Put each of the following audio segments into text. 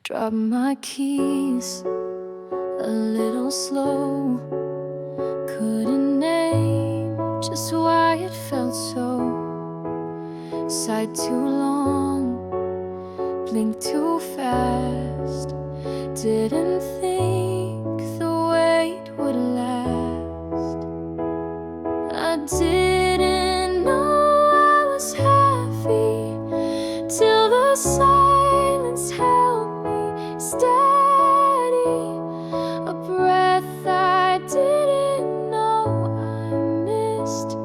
Drop my keys a little slow. Couldn't name just why it felt so. Sighed too long, blinked too fast. Didn't think the wait would last. I didn't know I was happy till the silence held me steady. A breath I didn't know I missed.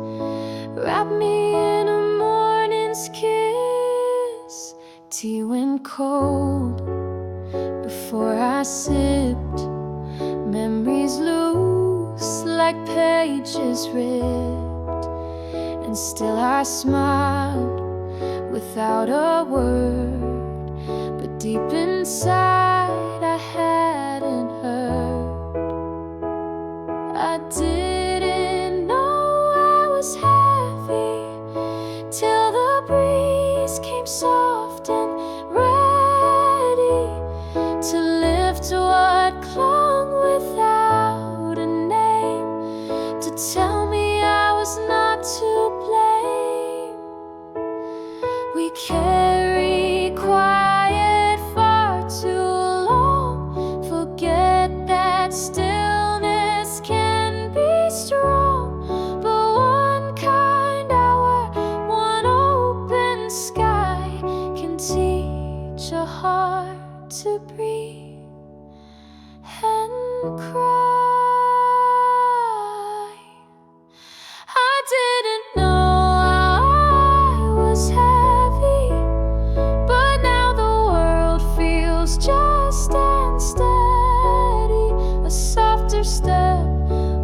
Wrapped me in a morning's kiss. Tea went cold before I sipped. Memories loose like pages ripped. And still I smiled without a word. But deep inside I hadn't heard. I didn't know I was happy till the breeze came soft and ready to lift what clung without a name, to tell me I was not to blame. We carry quiet far too long, forget that stillness can be strong. But one kind hour, one open sky can teach a heart to breathe and cry. I didn't know I was happy, but now the world feels just and steady. A softer step,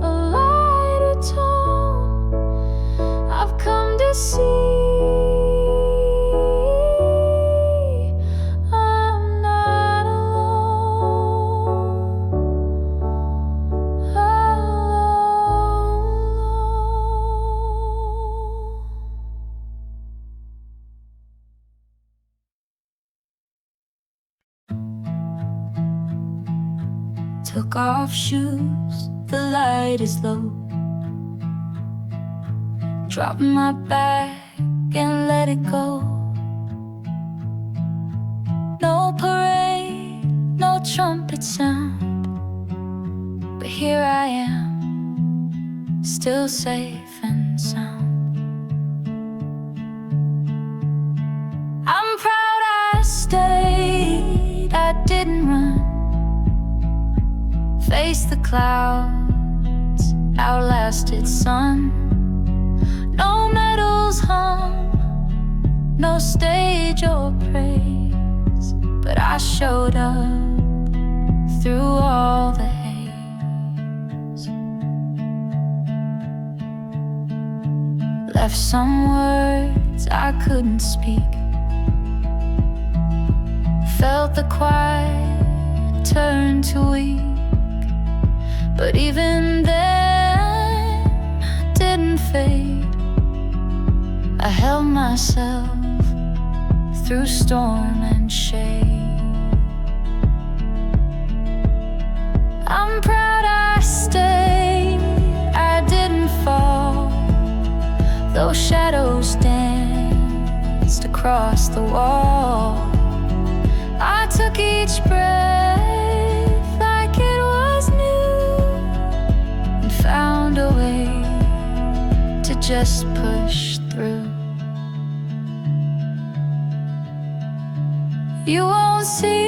a lighter tone. I've come to see I'm not alone. Took off shoes, the light is low. Drop my bag and let it go. No parade, no trumpet sound, but here I am, still safe and sound. I'm proud I stayed, I didn't run. Faced the clouds, outlasted sun. No medals hung, no stage or praise, but I showed up through all the haze. Left some words I couldn't speak. Felt the quiet turn to weak. But even then, I didn't fade. I held myself through storm and shade. I'm proud I stayed, I didn't fall. Though shadows danced across the wall, I took each breath like it was new, and found a way to just push through. You won't see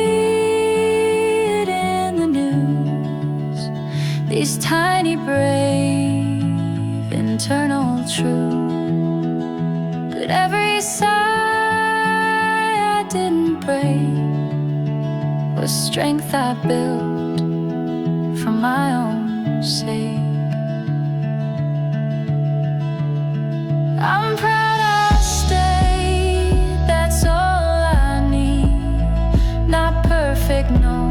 it in the news, these tiny brave internal truths, but every sigh I didn't break was strength I built for my own sake. I'm proud I stayed, that's all I need. Not perfect, no,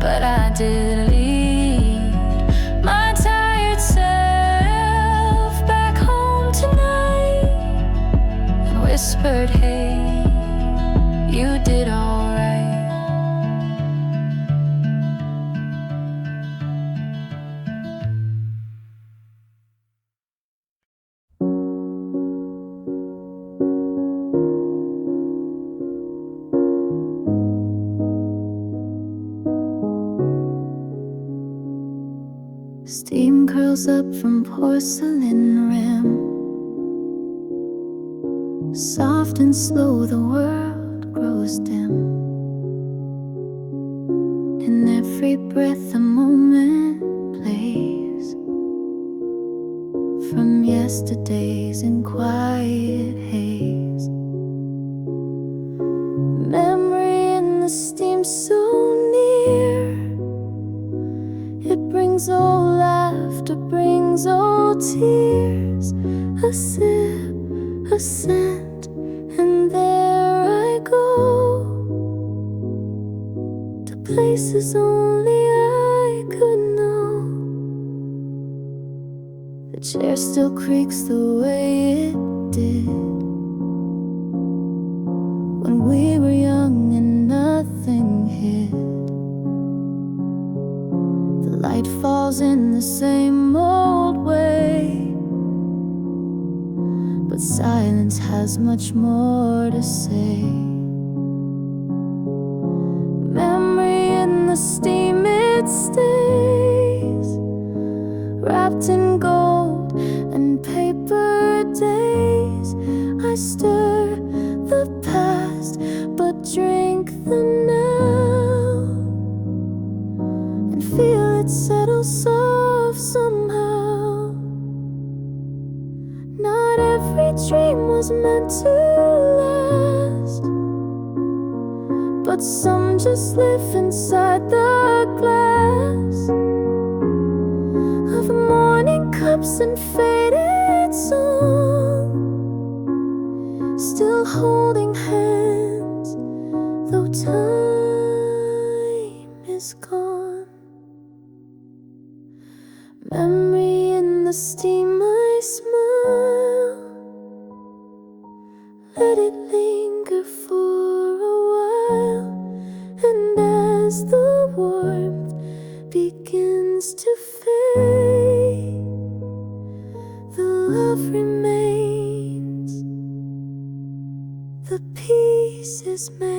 but I did lead my tired self back home tonight, and whispered, hey, you did alright. Steam curls up from porcelain rim. Soft and slow the world grows dim. In every breath a moment plays from yesterday's in quiet haze. Memory in the steam so near. It brings old laughter, brings old tears. A sip, a scent, and there I go to places only I could know. The chair still creaks the way it did when we were young and nothing hid. The light falls in the same old way, but silence has much more to say. Memory in the steam, it stays, wrapped in gold and paper days. I stir the past, but drink the now, and feel it settle soft somehow. Not every dream was meant to last, but some just live inside the glass of morning cups and faded song, still holding hands though time is gone. Memory in the steam, I smile, let it linger for a while, and as the warmth begins to fade, the love remains, the peace is made.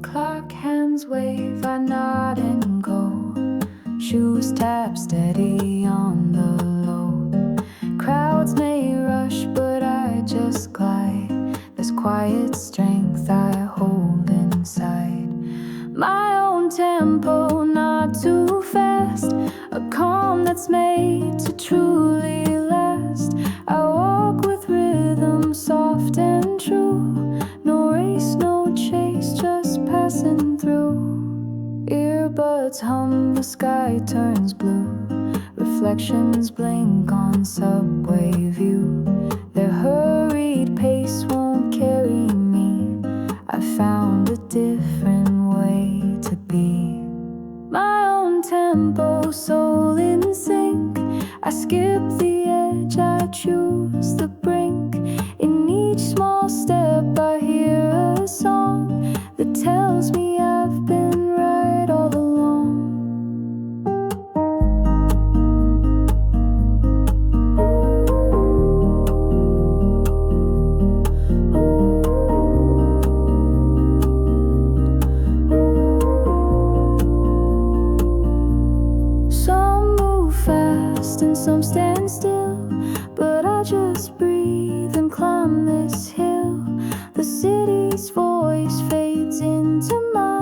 Clock hands wave, I nod and go. Shoes tap steady on the low. Crowds may rush, but I just glide. There's quiet strength I hold inside. My own tempo, not too fast. A calm that's made to truly last. I walk with rhythm, soft and true. No race, no chase, just passing through. Earbuds hum, the sky turns blue. Reflections blink on subway view. Their hurried pace won't carry me. I found a different way to be. My own tempo, soul in sync. I skip the edge, I choose the brink. In each small step I hear a song that tells me I've been right all along. Some move fast and some stand still, but I just breathe and climb this hill. The city's voice fades into mine.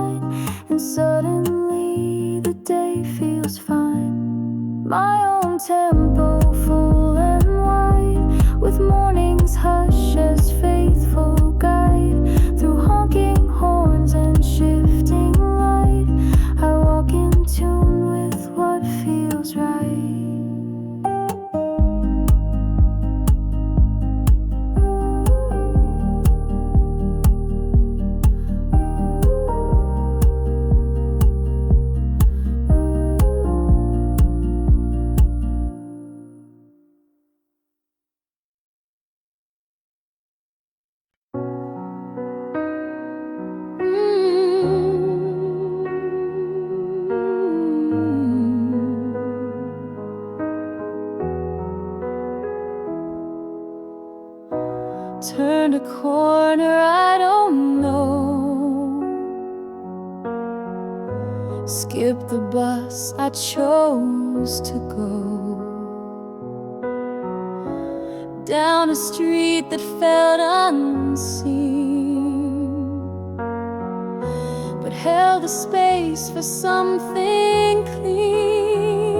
skip the bus I chose to go, down a street that felt unseen, but held a space for something clean.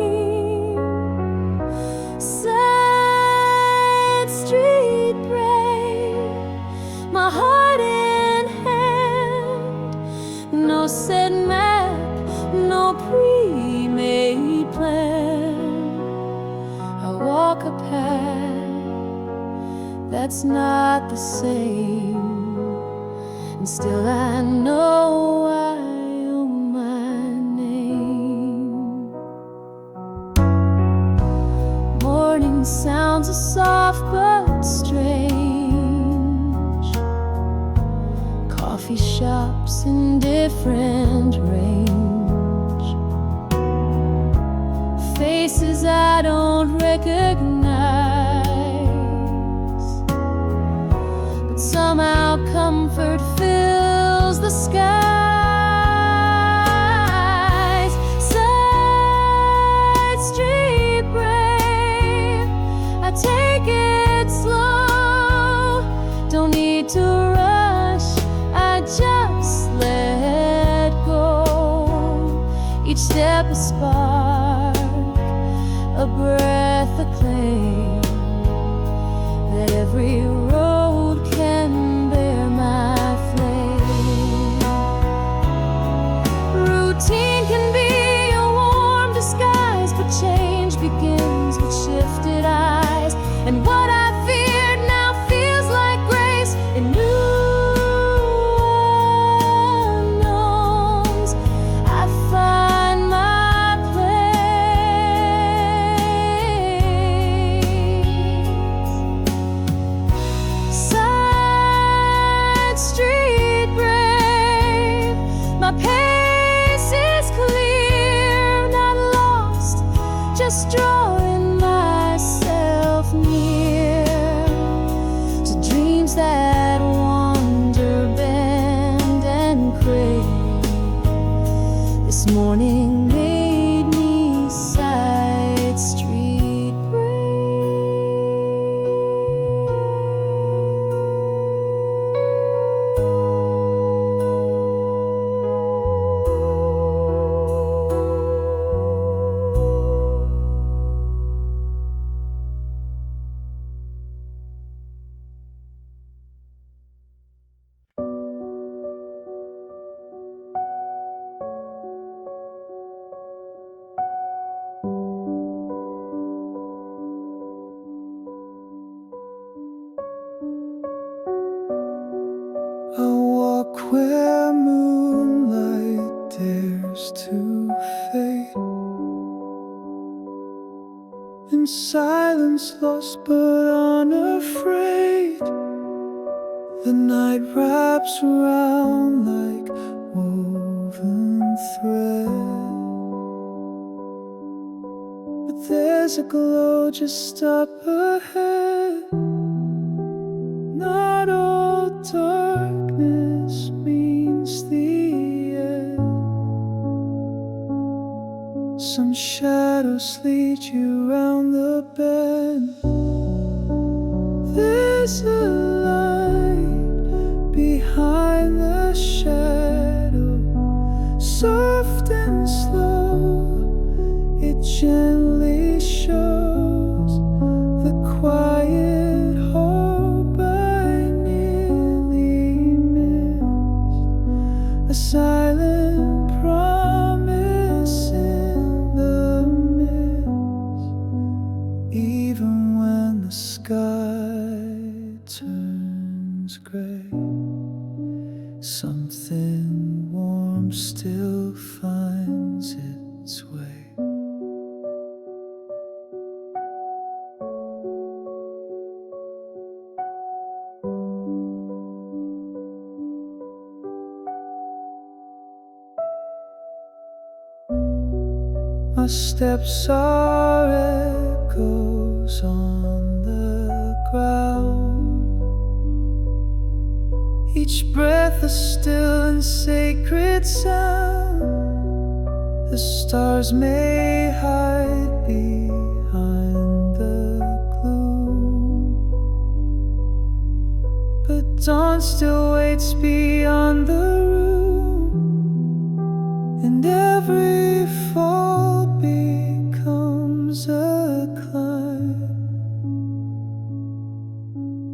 Side street brave, my heart in hand, no set map, no pre-made plan. I walk a path that's not the same, and still I know I owe my name. Morning sounds are soft but strange, coffee shops in different range, faces I don't recognize, but somehow comfort fills the skies. Side street brave, I take it slow, don't need to rush, I just let go. Each step a spark, a breath, a claim that every road can bear my flame. Routine can be a warm disguise, but change begins with shifted eyes, and what I feared now feels like grace in new unknowns. I find my place. Side street brave, my pace is clear, not lost, just drawing myself near to dreams that wander, bend and crave. This morning made me side street I walk where moonlight dares to fade, in silence lost but unafraid. The night wraps around like woven thread, but there's a glow just up ahead. Not all darkness means the end. Some shadows lead you round the bend. There's a light behind the shadow, soft and slow, it gently shows the quiet hope I nearly missed, a silent promise in the mist. Even when the sky turns gray, something warm still finds its way. My steps are echoes on the ground, each breath a still and sacred sound. The stars may hide behind the gloom, but dawn still waits beyond the room, and every fall becomes a climb.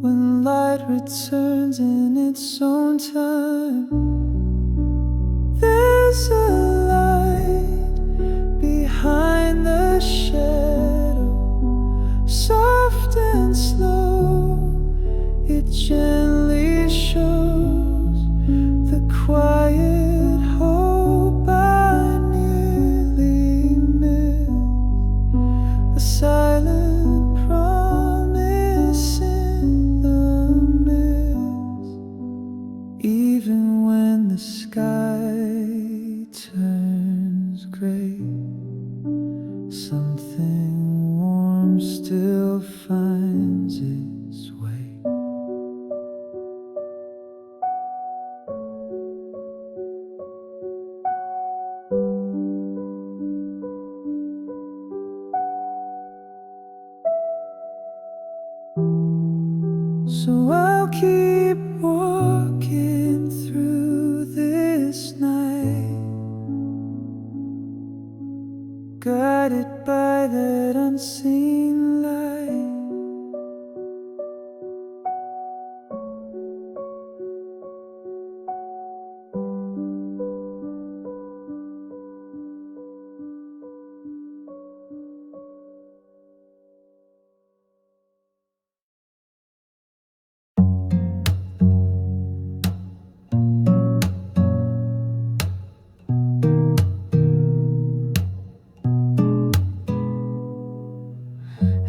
When light returns in its own time, there's a light behind the shadow, soft and slow. It gently shows the quiet hope I nearly missed, a silent promise in the mist. Even when the sky turns gray, something warm still finds its way. So I'll keep walking through this night, guided by that unseen light.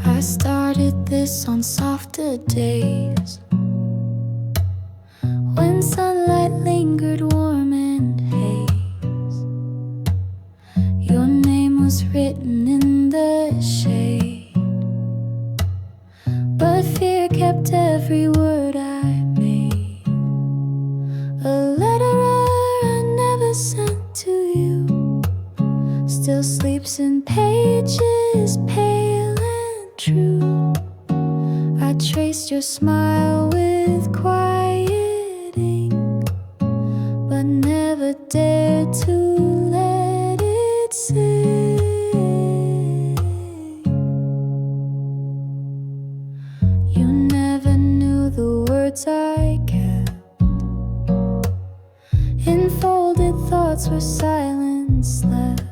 I started this on softer days, when sunlight lingered warm and haze. Your name was written in the shade, but fear kept every word I made. A letter I never sent to you still sleeps in pages pale and true. I traced your smile with quiet ink, but never dared to let it sing. You never knew the words I kept. Enfolded thoughts where silence left.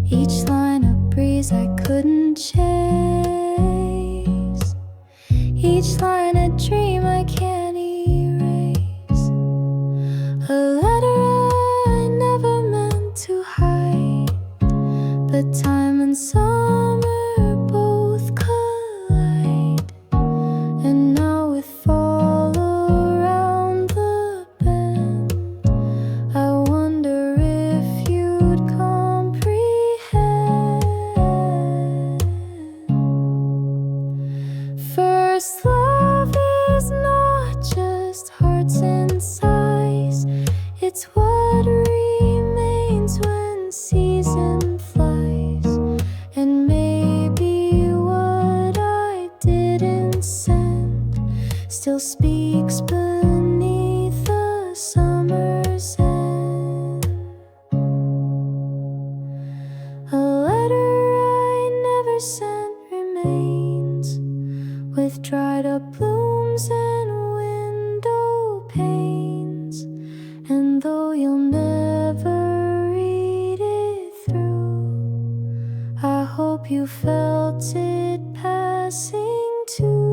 Each line a breeze I couldn't chase. Each line a dream I can't erase. A letter I never meant to hide, but time and summer both collide. And now with fall around the bend, I wonder if you'd comprehend. First love is not just hearts and sighs, it's what remains when season flies. And maybe what I didn't send still speaks beneath the summer's end. A letter I never sent remains, with dried up blooms and window panes. And though you'll never read it through, I hope you felt it passing too.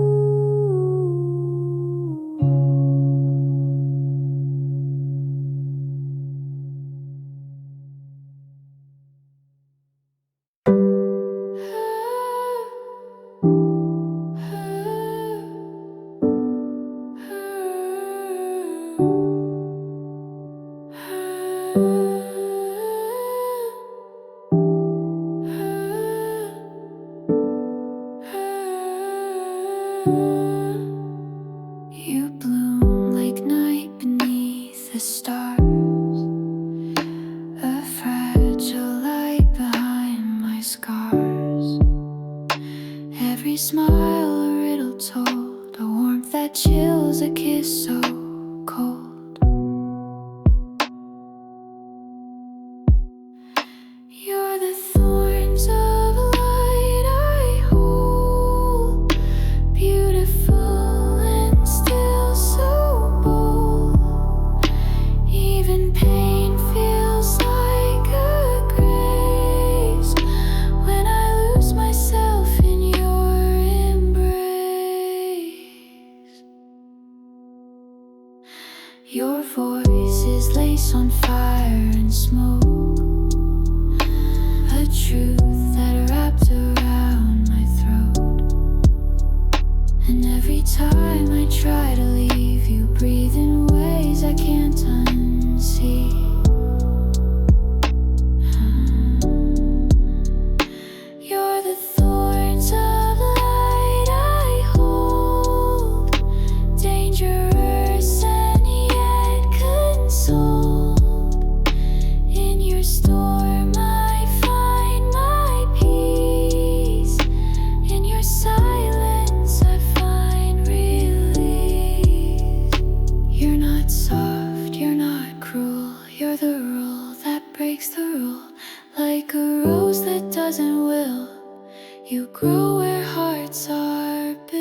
house on fire and smoke, a truth that wrapped around my throat. And every time I try to leave, you breathe in ways I can't unsee. You're the thorns of light I hold, dangerous and yet consoled. In your storm I find my peace, in your silence I find release. You're not soft, you're not cruel, you're the rule that breaks the rule. Like a rose that doesn't wilt, you grow where hearts are built.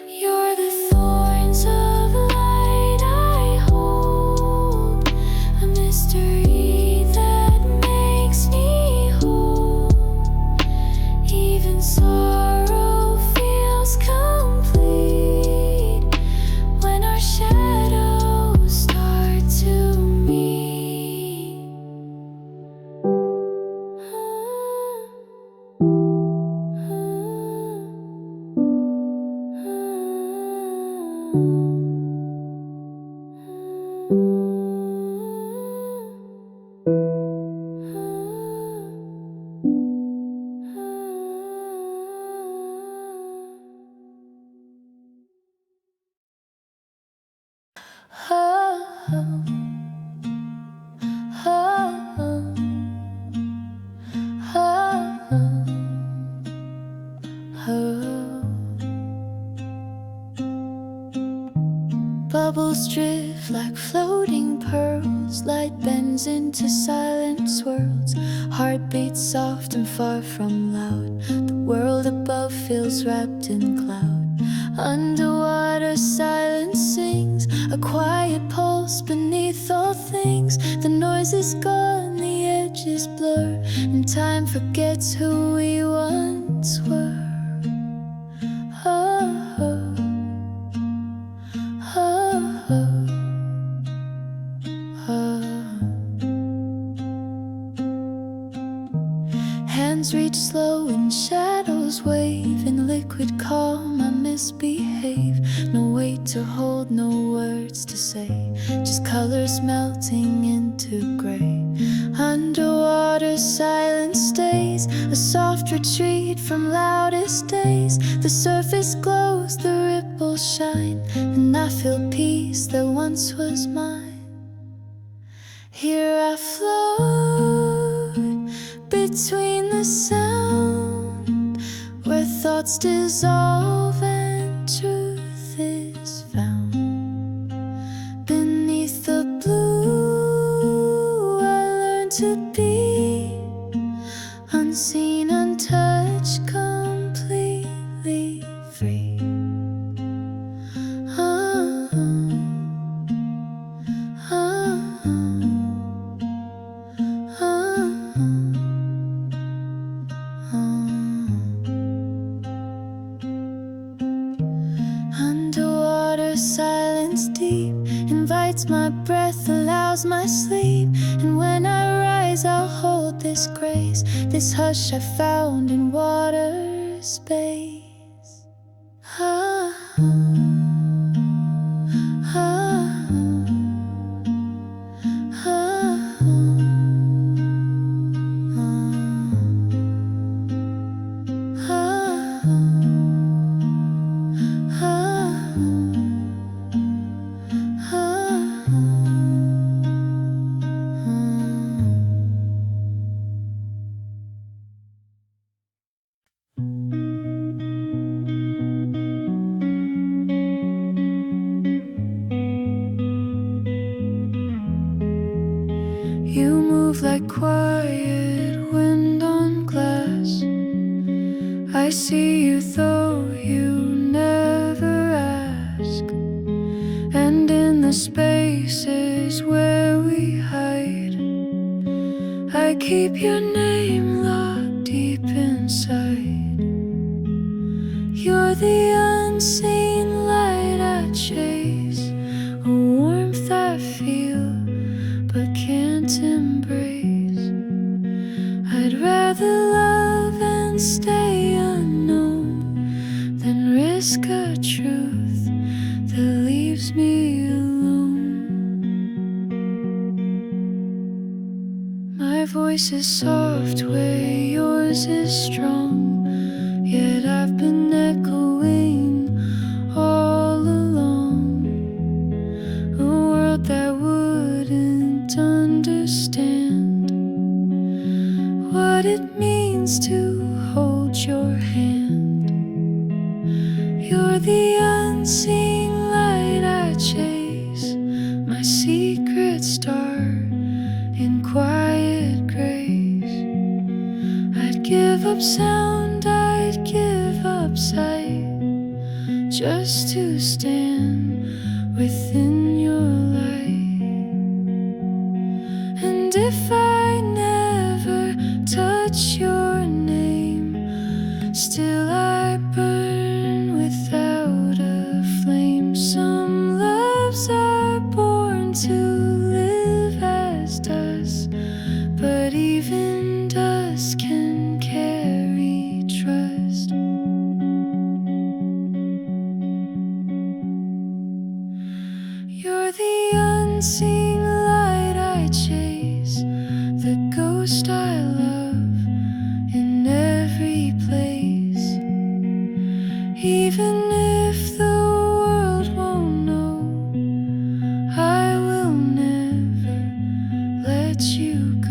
You're the thorns of light I hold, a mystery that makes me whole. Even sorrow feels complete when our shadows start to meet. Bubbles drift like floating pearls, light bends into silent swirls. Heartbeats soft and far from loud, the world above feels wrapped in cloud. Underwater silence sings, a quiet pulse beneath all things. The noise is gone, the edges blur, and time forgets who we once were. Hands reach slow and shadows wave. In liquid calm I misbehave. No weight to hold, no words to say, just colors melting into gray. Underwater silence stays, a soft retreat from loudest days. The surface glows, the ripples shine, and I feel peace that once was mine. Here I float between the sound, where thoughts dissolve and truth is found. Beneath the blue I learn to be unseen, untouched, completely free. Underwater silence deep invites my breath, allows my sleep. And when I rise I'll hold this grace, this hush I found in water space. You move like quiet wind on glass. I see you though you never ask. And in the spaces where we hide, I keep your name locked deep inside. You're the unseen light I chase, a warmth that feel but can't embrace. I'd rather love and stay unknown than risk a truth that leaves me alone. My voice is soft where yours is strong, yet I've been echoing all along. A world that wouldn't understand what it means to hold your hand. You're the unseen light I chase, my secret star in quiet grace. I'd give up sound, I'd give up sight, just to stand within your light. And if I never touch your name, still I burn without a flame. Some loves are born to live as dust, but even dust can carry trust. You're the unseen light I chase, the ghost I love in every place. Even if the world won't know, I will never let you go.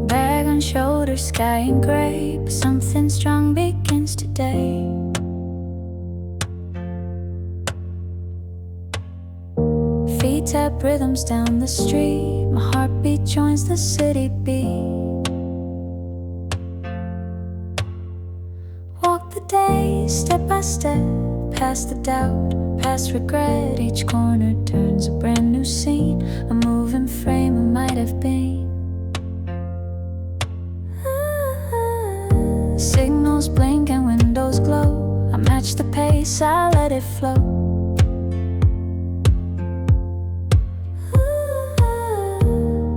Bag on shoulder, sky and gray, but something strong begins today. Feet tap rhythms down the street, my heartbeat joins the city beat. Walk the day, step by step, past the doubt, past regret. Each corner turns a brand new scene, a moving frame it might have been. Signals blink and windows glow, I match the pace, I let it flow.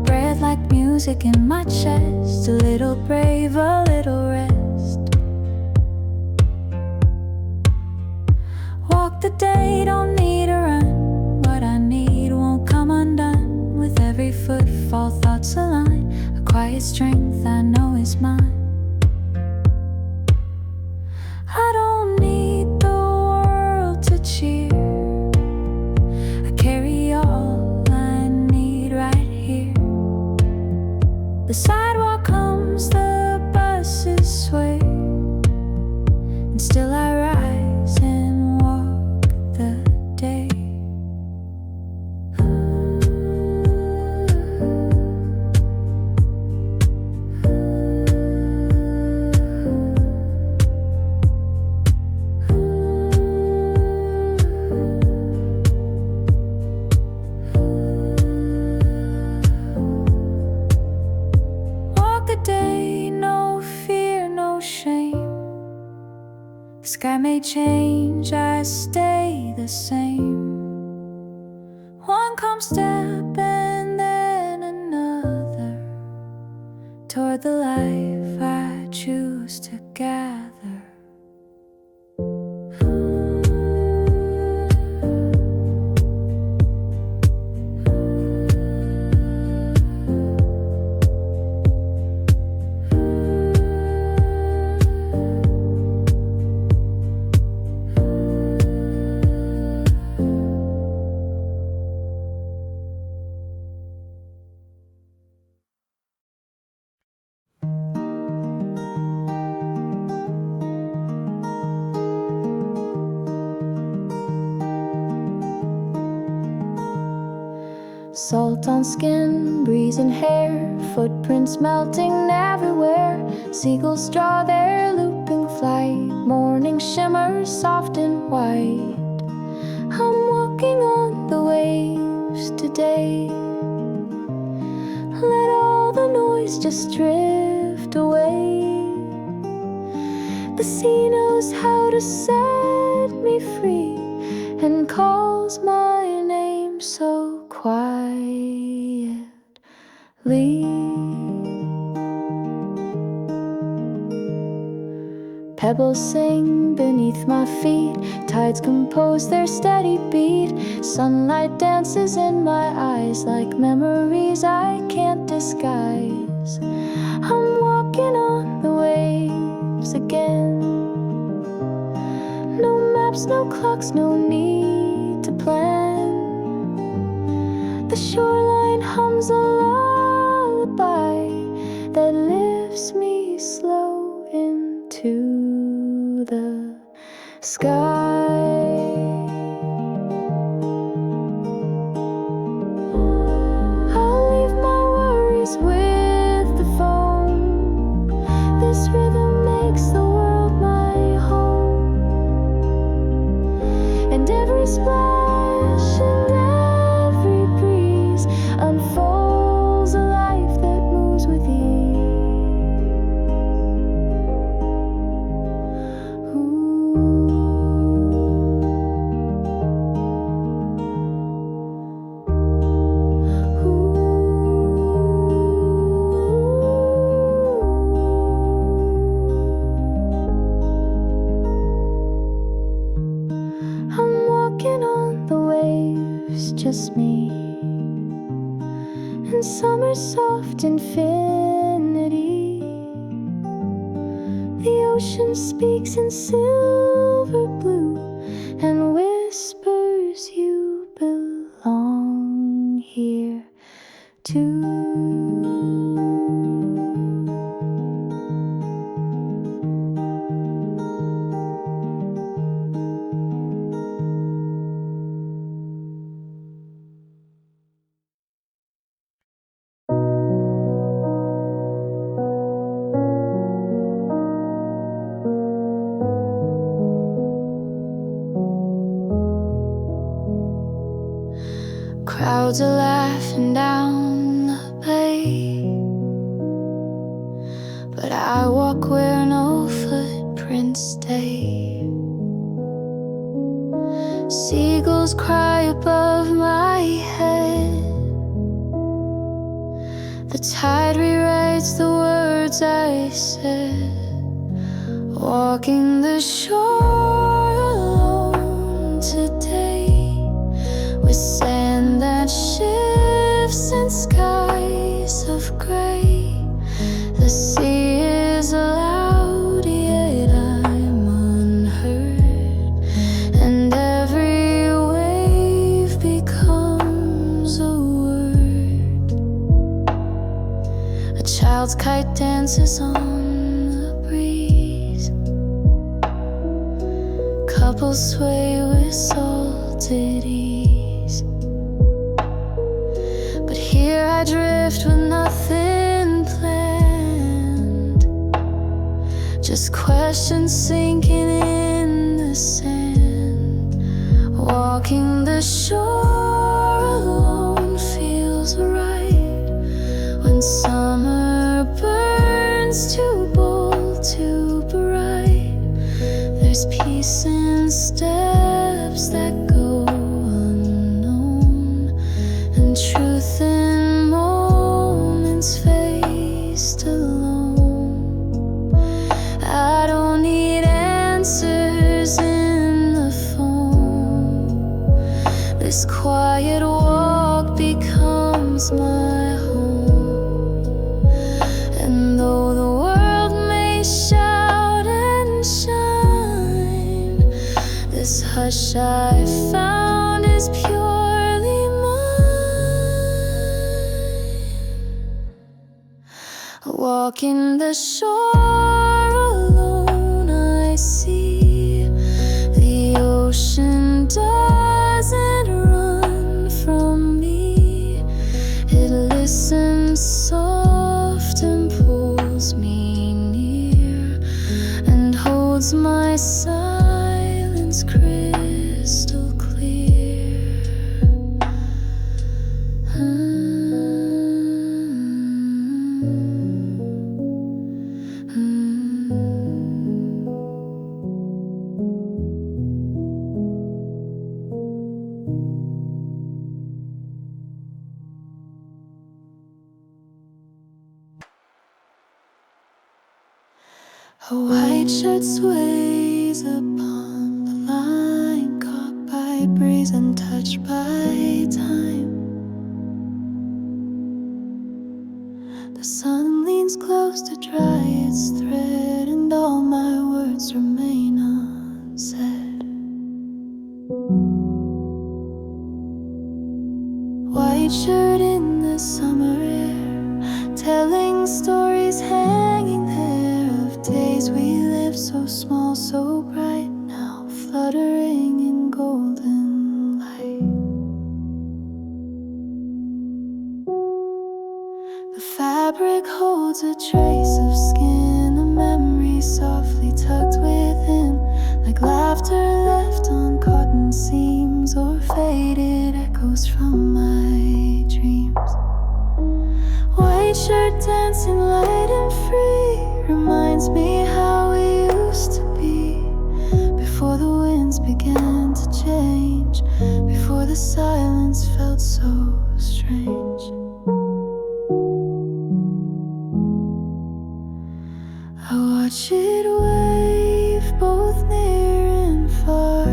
Breath like music in my chest, a little brave, a little rest. Walk the day, don't need a run, what I need won't come undone. With every footfall, thoughts align, a quiet strength I know is mine. I don't need the world to cheer, I carry all I need right here. The sidewalk hums, the buses sway, and still I rise and walk the day. The sky may change, I stay the same. One calm step and then another, toward the life I choose to gather. Salt on skin, breeze in hair, footprints melting everywhere. Seagulls draw their looping flight, morning shimmers soft and white. I'm walking on the waves today. Let all the noise just drift away. The sea knows how to set me free and calls my name so quietly. Pebbles sing beneath my feet, tides compose their steady beat. Sunlight dances in my eyes like memories I can't disguise. I'm walking on the waves again. No maps, no clocks, no need to plan. The shoreline hums a lullaby that lifts me slow into the sky. I'll leave my worries with the phone. This rhythm makes the world my home, and every splash and every breeze unfolds a life that moves with ease. I'm walking on the waves, just me, and summer's soft infinity. The ocean speaks in silver blue and whispers you belong here too. Crowds are laughing down the bay, but I walk where no footprints stay. Seagulls cry above my head. The tide rewrites the words I said. Walking the shore alone today, with sand that shifts and skies of gray. The sea is loud, yet I'm unheard, and every wave becomes a word. A child's kite dances on the breeze. Couples sway with salted ease. But here I drift with nothing planned, just questions sinking in the sand. Walking the shore alone feels right, when summer burns too bold, too bright. There's peace in steps that go unknown, and truth in moments faced alone. I don't need answers in the phone. This quiet walk becomes my home. And though the world may shout and shine, this hush I found is purely mine. Walking the shore alone, I see the ocean doesn't run from me. holds my silence crystal clear. A white shirt sways upon the line, caught by breeze and touched by time. The sun leans close to dry its thread, and all my words remain unsaid. White shirt in the summer air, telling stories hanging there of days we lived so small, so bright, now fluttering in golden light. The fabric holds a trace of skin, a memory softly tucked within, like laughter left on cotton seams or faded echoes from my dreams. White shirt dancing light and free reminds me how we used to be, before the winds began to change, before the silence felt so strange. I watch it wave both near and far,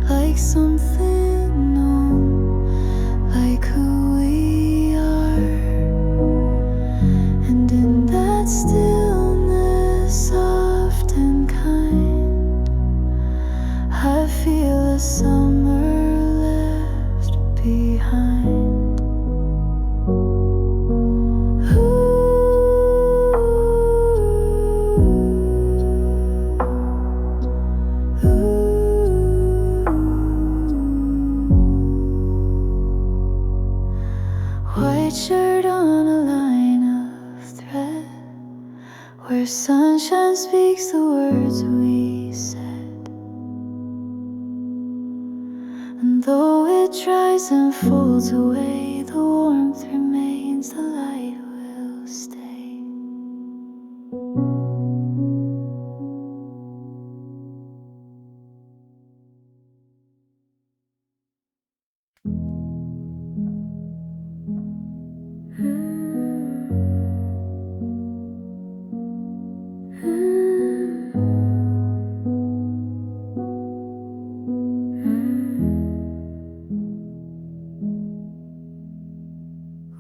like something known, like who we are. And in that stillness, soft and kind, I feel a summer left behind. White shirt on a line of thread, where sunshine speaks the words we said. And though it dries and folds away, the warmth remains, the light will stay.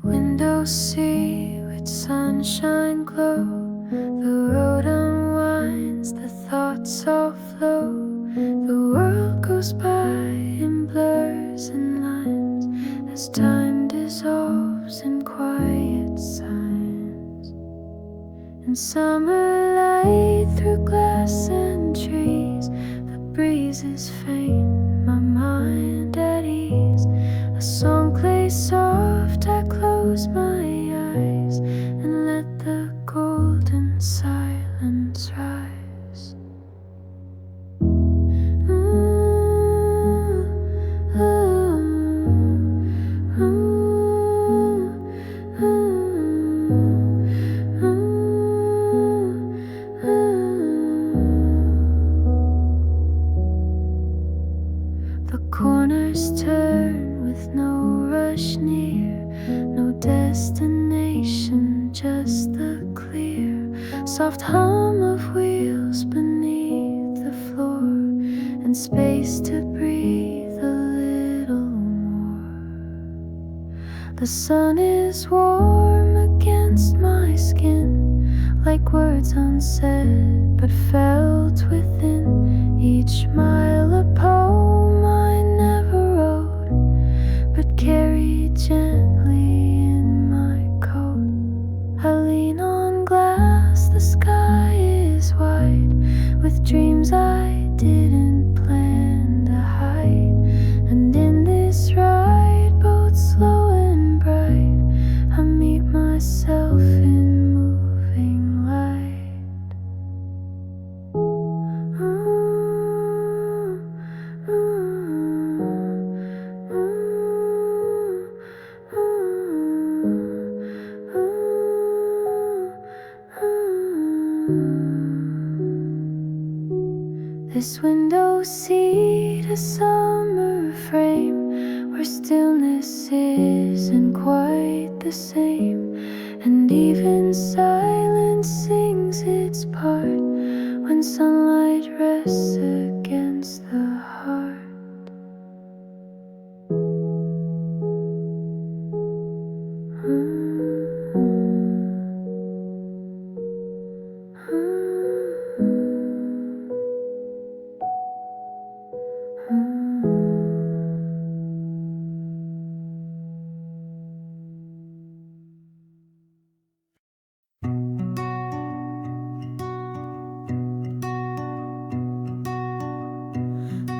Windows see with sunshine glow, the road unwinds, the thoughts all flow, the world goes by in blurs and lines, as time dissolves in quiet signs. And summer light through glass and trees, the breeze is faint, my mind at ease. A song plays soft, I close my eyes and let the golden silence rise. The corners turn with no rush near, no destination, just the clear, soft hum of wheels beneath the floor, and space to breathe a little more. The sun is warm against my skin, like words unsaid but felt within. Each mile a poem I never wrote, but carried gently in my coat. I lean on glass, the sky is white, with dreams I didn't plan to hide. And in this ride, both slow and bright, I meet myself in moving light. This window seat, a summer frame where stillness isn't quite the same, and even silence sings its part when sunlight rests against the heart.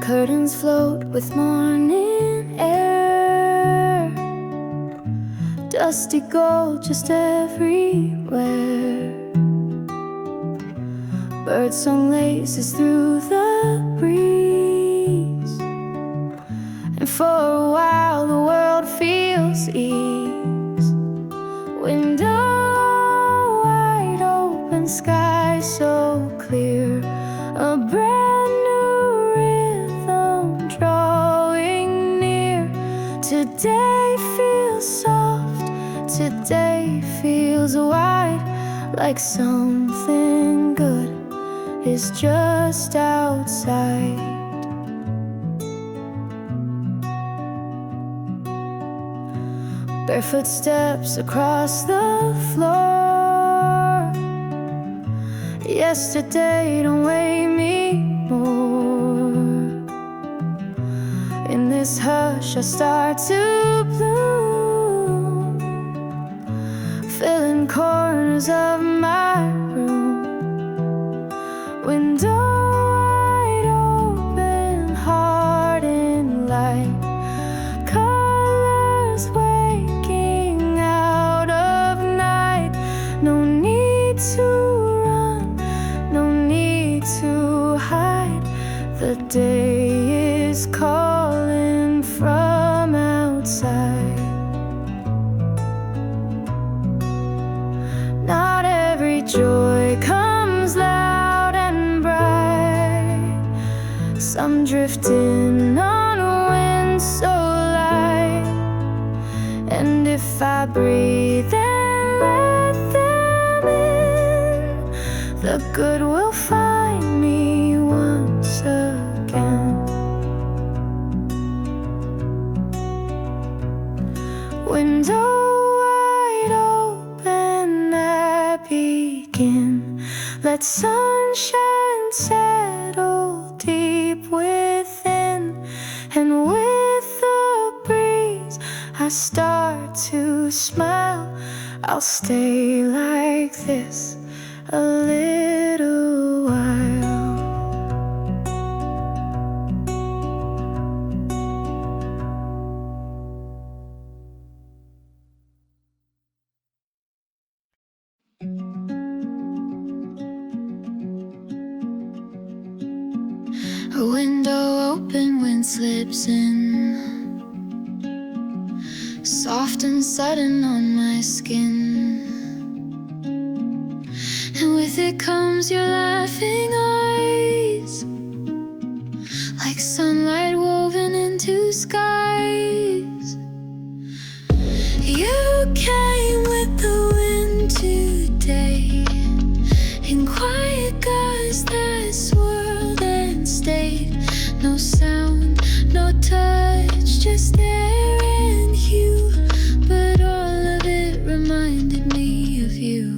Curtains float with morning air, dusty gold just everywhere. Birdsong laces through the breeze, and for a while the world feels ease. Window wide open, sky so clear, a brand new rhythm drawing near. Today feels soft, today feels wide, like something good is just outside. Barefoot steps across the floor. Yesterday don't weigh me more. In this hush I start to bloom, filling corners of my room. Window wide open, heart in light, colors waking out of night. No need to run, no need to hide. The day is calling from outside. Not every joy comes loud and bright. Some drift in on a wind so light. And if I breathe and let them in, the good will find me once again. Window wide open, I begin. Let sunshine settle deep within, and with the breeze I start to smile. I'll stay like this a little while. A window open, wind slips in, soft and sudden on my skin. And with it comes your laughing eyes, like sunlight woven into skies. You came with the wind today, in quiet gusts that swirled and stayed. No sound, no touch, just air and hue, but all of it reminded me of you.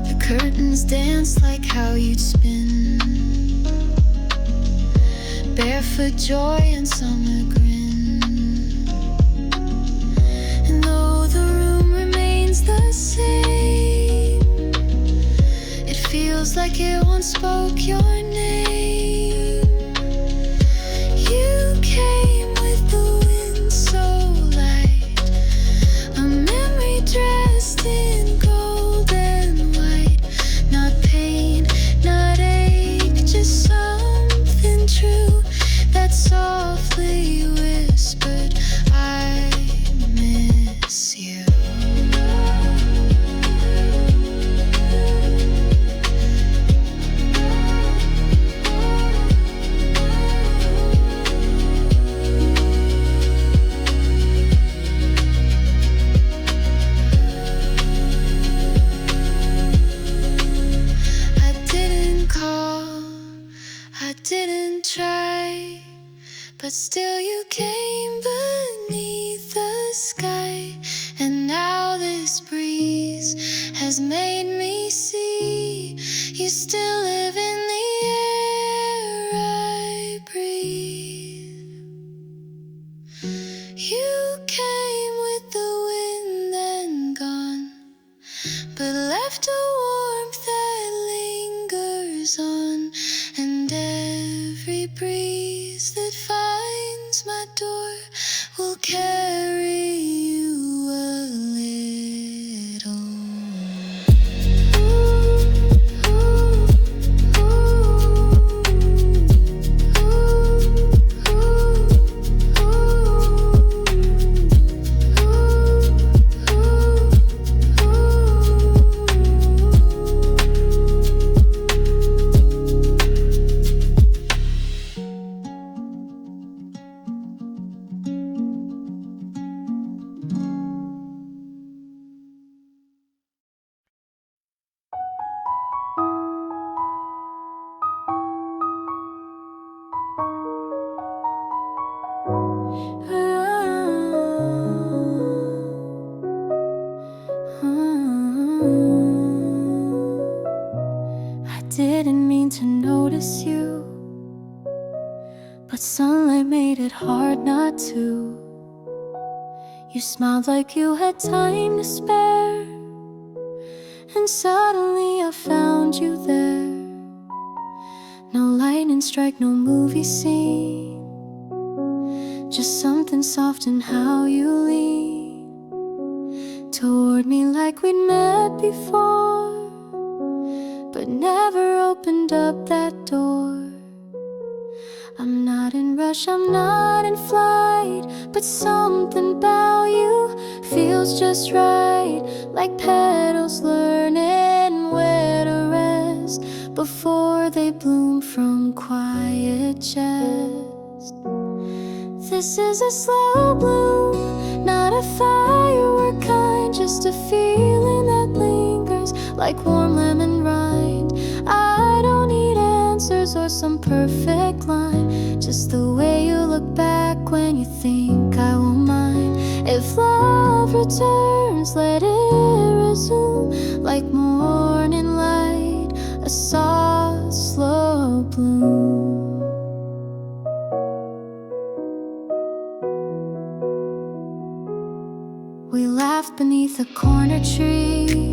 The curtains danced like how you'd spin, barefoot joy and summer grin. And though the room remains the same, it feels like it once spoke your name. You came with the wind so light, a memory dressed in gold and white. Not pain, not ache, just something true that softly whispered, I miss you. still you came beneath the sky. And now this breeze has made me see you still live in the air I breathe. You came with the wind and gone, but left a warmth that lingers on. And every breeze that finds my door will carry you a little. Didn't mean to notice you, but sunlight made it hard not to. You smiled like you had time to spare, and suddenly I found you there. No lightning strike, no movie scene, just something soft in how you lean toward me like we'd met before, but never opened up that door. I'm not in rush, I'm not in flight, but something about you feels just right, like petals learning where to rest before they bloom from quiet chest. This is a slow bloom, not a firework kind, just a feeling that lingers like warm lemon rind. I don't need answers or some perfect line, just the way you look back when you think I won't mind. If love returns, let it resume like morning light, a soft, slow bloom. We laughed beneath a corner tree,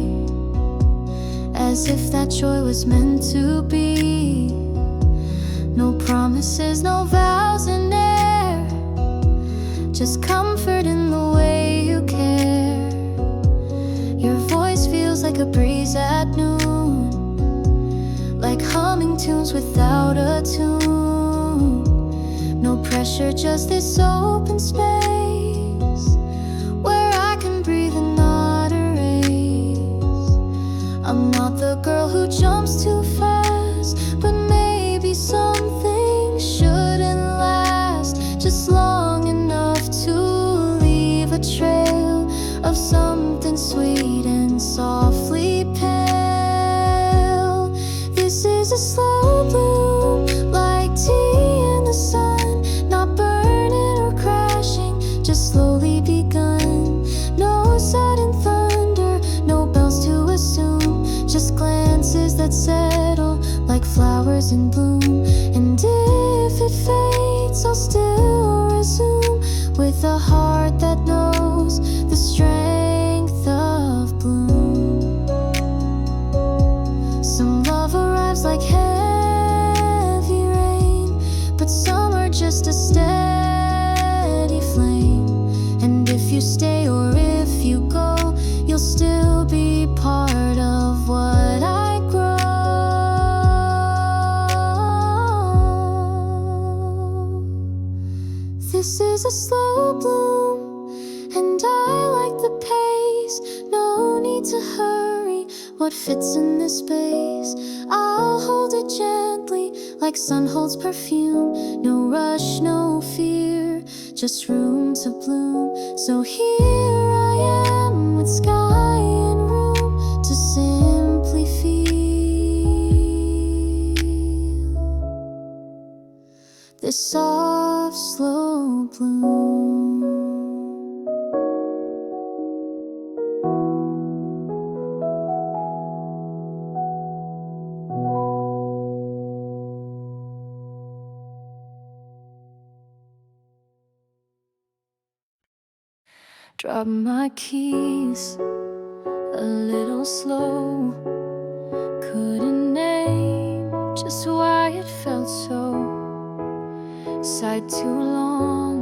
as if that joy was meant to be. No promises, no vows in air, just comfort in the way you care. Your voice feels like a breeze at noon, like humming tunes without a tune. No pressure, just this open space where I can breathe and not erase. I'm not the girl who jumps too fast, but maybe something shouldn't last just long enough to leave a trail of something sweet and softly pale. This is a slow bloom, like tea in the sun, not burning or crashing, just slowly begun. No sudden thunder, no bells to assume, just glances that settle like flowers in bloom. And if it fades, I'll still resume with a heart that knows the strength of bloom. Some love arrives like heavy rain, but some are just a steady flame. And if you stay or if you go, you'll still be part of what I grow. This is a slow bloom, and I like the pace. No need to hurry, what fits in this space. I'll hold it gently, like sun holds perfume. No rush, no fear, just room to bloom. So here I am with sky and room to simply feel this soft, slow will bloom. Drop my keys a little slow. Couldn't name just why it felt so. Sighed too long,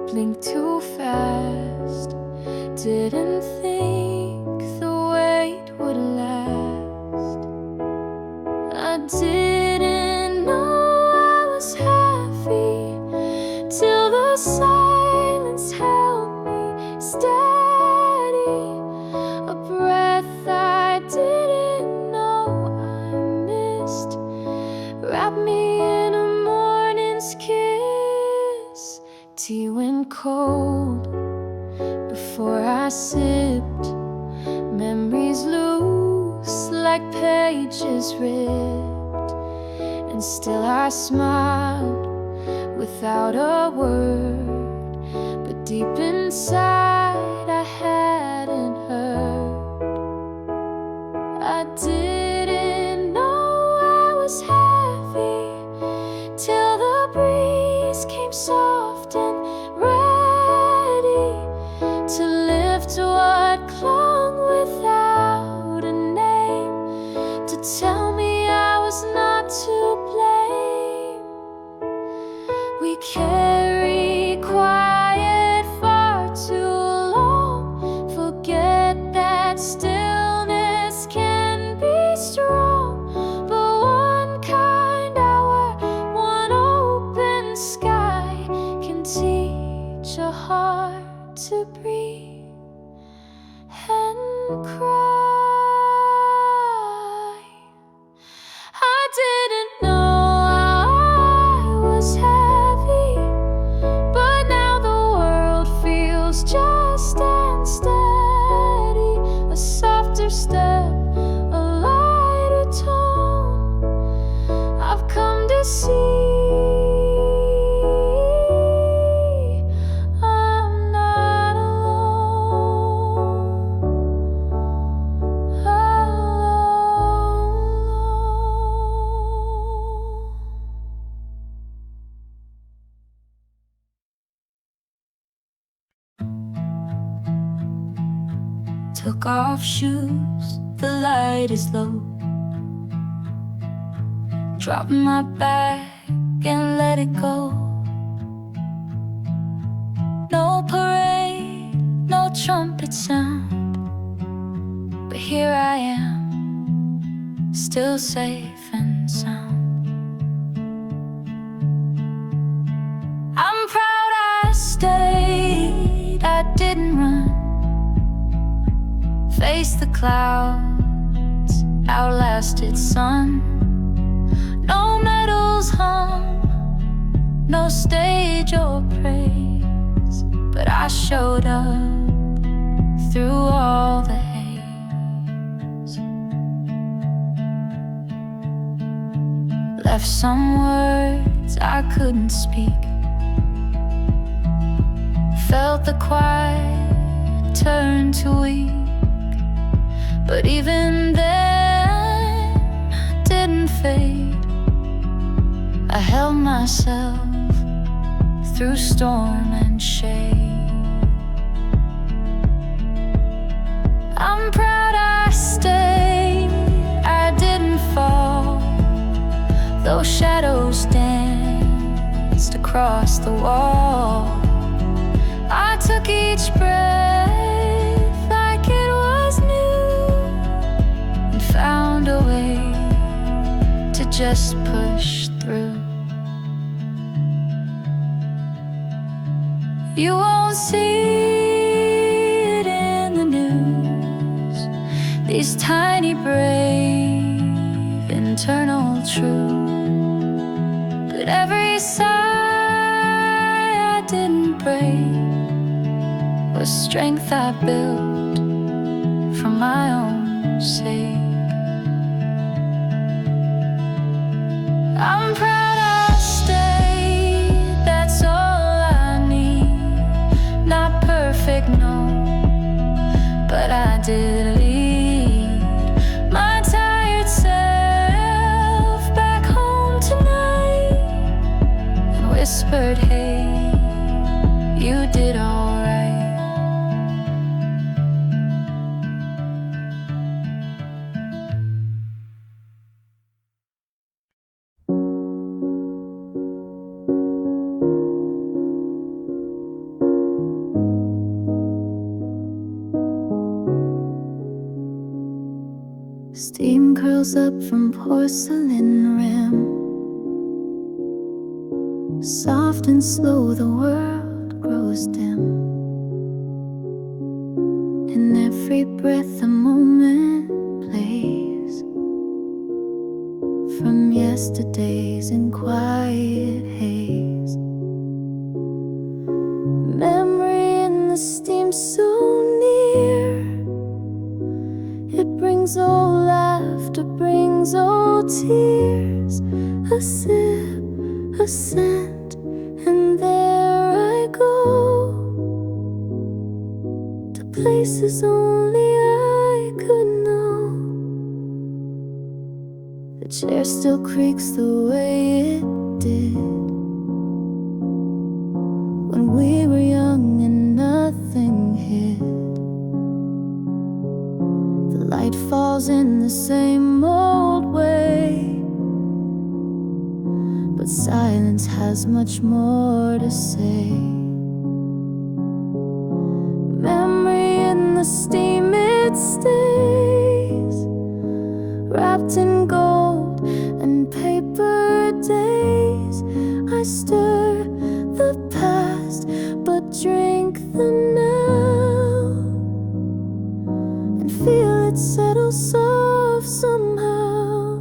blinked too fast. Didn't think the wait would last. I didn't know I was happy till the silence held me steady. A breath I didn't know I missed wrapped me in a morning's kiss. Tea went cold before I sipped. Memories loose like pages ripped. And still I smiled without a word. But deep inside I hadn't heard. I didn't know I was happy till the breeze came soft and ready to lift what clung without a name, to tell me I was not to blame. We carry quiet far too long, forget that stillness can be strong. But one kind hour, one open sky can teach a heart to breathe and cry. I didn't know I was happy, but now the world feels just and steady. A softer step, a lighter tone. I've come to see I'm not alone. Took off shoes, the light is low. Drop my bag and let it go. No parade, no trumpet sound, but here I am, still safe and sound. I'm proud I stayed, I didn't run. Faced the clouds, outlasted sun. No medals hung, no stage or praise, but I showed up through all the haze. Left some words I couldn't speak. Felt the quiet turn to weak. But even then, I didn't fade. I held myself through storm and shade. I'm proud I stayed, I didn't fall. Though shadows danced across the wall, I took each breath like it was new, and found a way to just push through. You won't see it in the news, these tiny brave internal truths, but every sigh I didn't break was strength I built for my own sake. I'm proud I stayed, that's all Steam curls up from porcelain rim. Soft and slow the world grows dim. In every breath a moment plays from yesterday's in quiet haze. Memory in the steam so near. It brings old laughter, brings old tears. A sip, a scent, and there I go to places only I could know. The chair still creaks the way it did when we were young and nothing hid. The light falls in the same old way, but silence has much more to say. Memory in the steam, it stays wrapped in gold and paper days. I stir the past but drink the now and feel it settle soft somehow.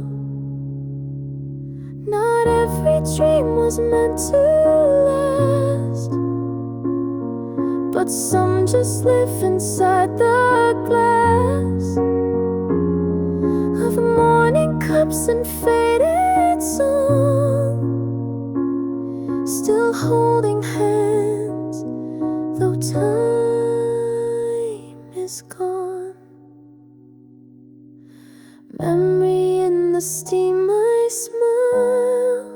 Not every dream was meant to last, but some just live inside the glass of morning cups and faded song. Still holding hands, though time is gone. Memory in the steam, I smile.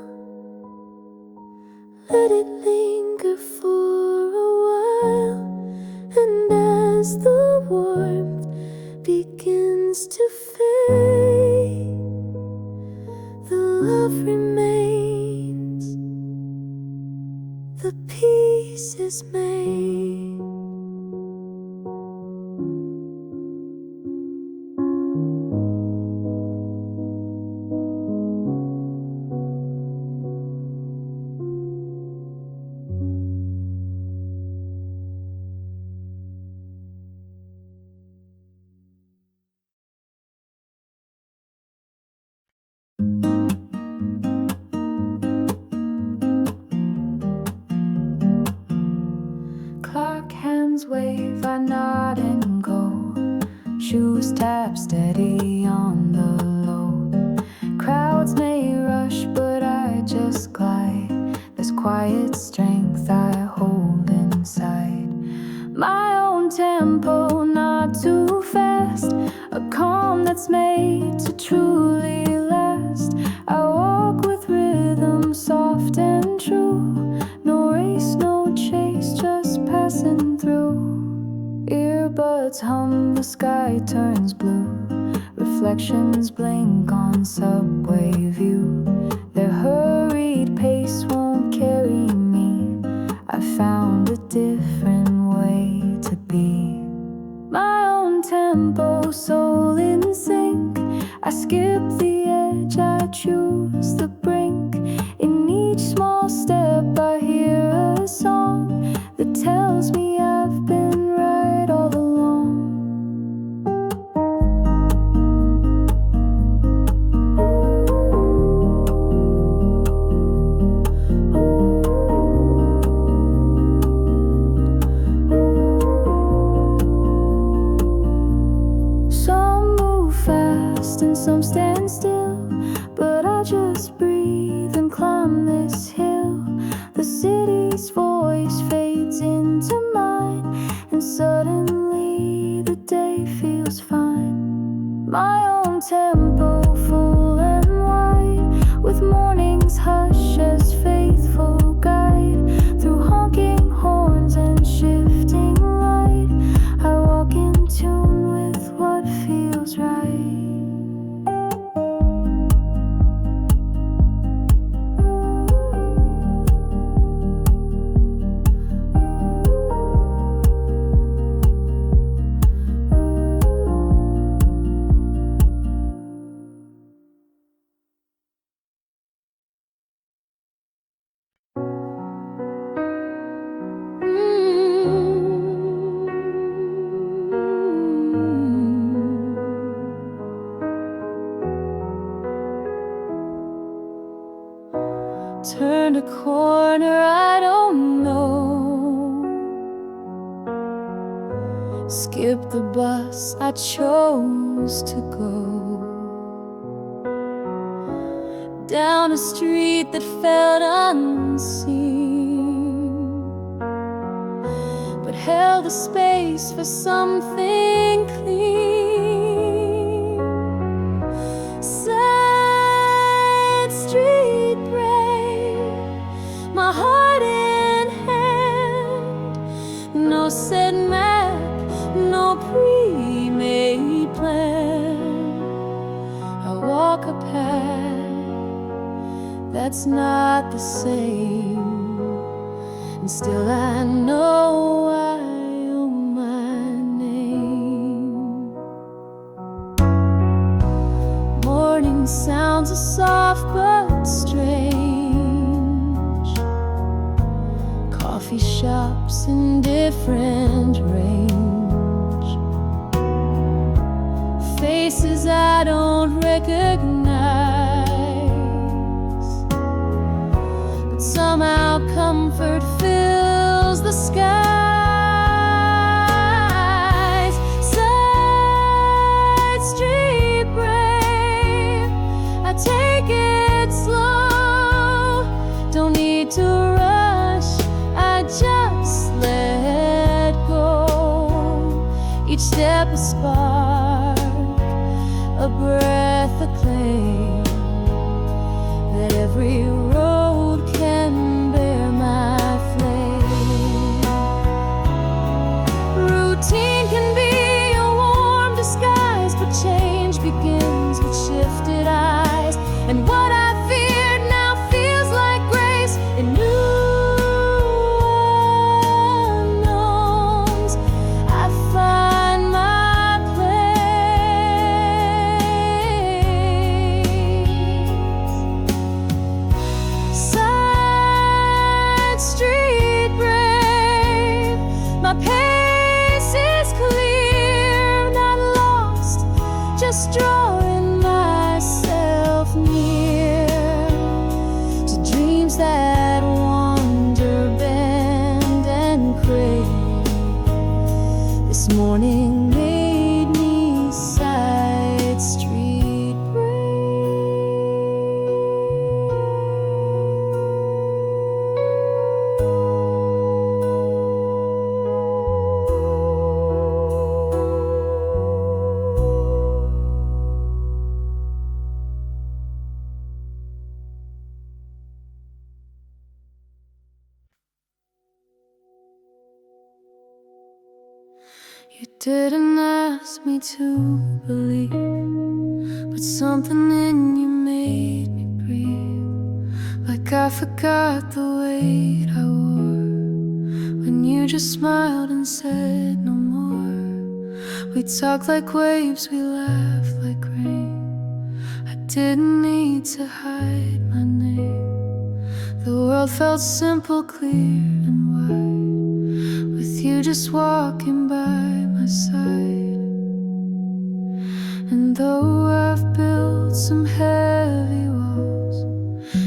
Let it linger for a while, and as the warmth begins to fade, the love remains, the peace is made. Clock hands wave, I nod and go. Shoes tap steady on the low. Crowds may rush, but I just glide. There's quiet strength I hold inside. My own tempo, not too fast. A calm that's made to truly last. I walk with rhythm, soft and true. No race, no chase, just passing through. Earbuds hum, the sky turns blue. Reflections blink on subway view. Their hurried pace won't carry me. I found a different way to be. My own tempo, soul in sync. I skip the edge, I choose the brink. In each small step I hear a song that tells me I've been right all along. Some move fast and some stand still, but I just breathe and climb this hill. The city's voice fades into mine, and suddenly the day feels fine. My own tempo, full and wide, with morning's hush as faithful guide. Through honking horns and shifting light, I walk in tune with what feels right. turned a corner, I don't know. Skip the bus, I chose to go down a street that felt unseen, but held a space for something clean. Side street brave, my heart in hand, no set map, no pre-made plan. I walk a path that's not the same, and still I know I own my name. Morning sounds are soft but strange, coffee shops in different range, faces I don't recognize. Somehow comfort fills the skies. Side street brave, I take it slow. Don't need to rush, I just let go. Each step a spark, a breath, a claim that every road can bear my flame. Routine can be a warm disguise, but change begins with shifted eyes. And what I feared now feels like grace in new unknowns. I find my place. Side street brave, my pace is clear, not lost, just drawing myself near to dreams that wander, bend and crave. This morning made me side street You didn't ask me to believe, but something in you made me breathe. Like I forgot the weight I wore when you just smiled and said no more. We talked like waves, we laughed like rain. I didn't need to hide my name. The world felt simple, clear and wide, with you just walking by my side. And though I've built some heavy walls,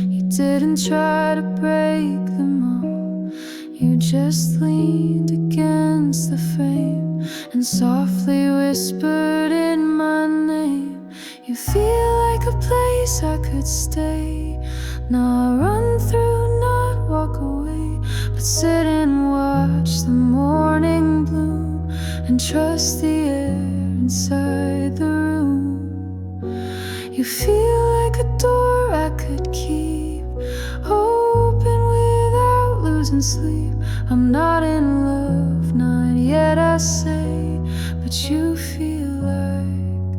you didn't try to break them all. You just leaned against the frame and softly whispered in my name. You feel like a place I could stay, not run through, not walk away, but sit and watch the morning bloom and trust the air inside the room. You feel like a door I could keep open without losing sleep. I'm not in love, not yet I say, but you feel like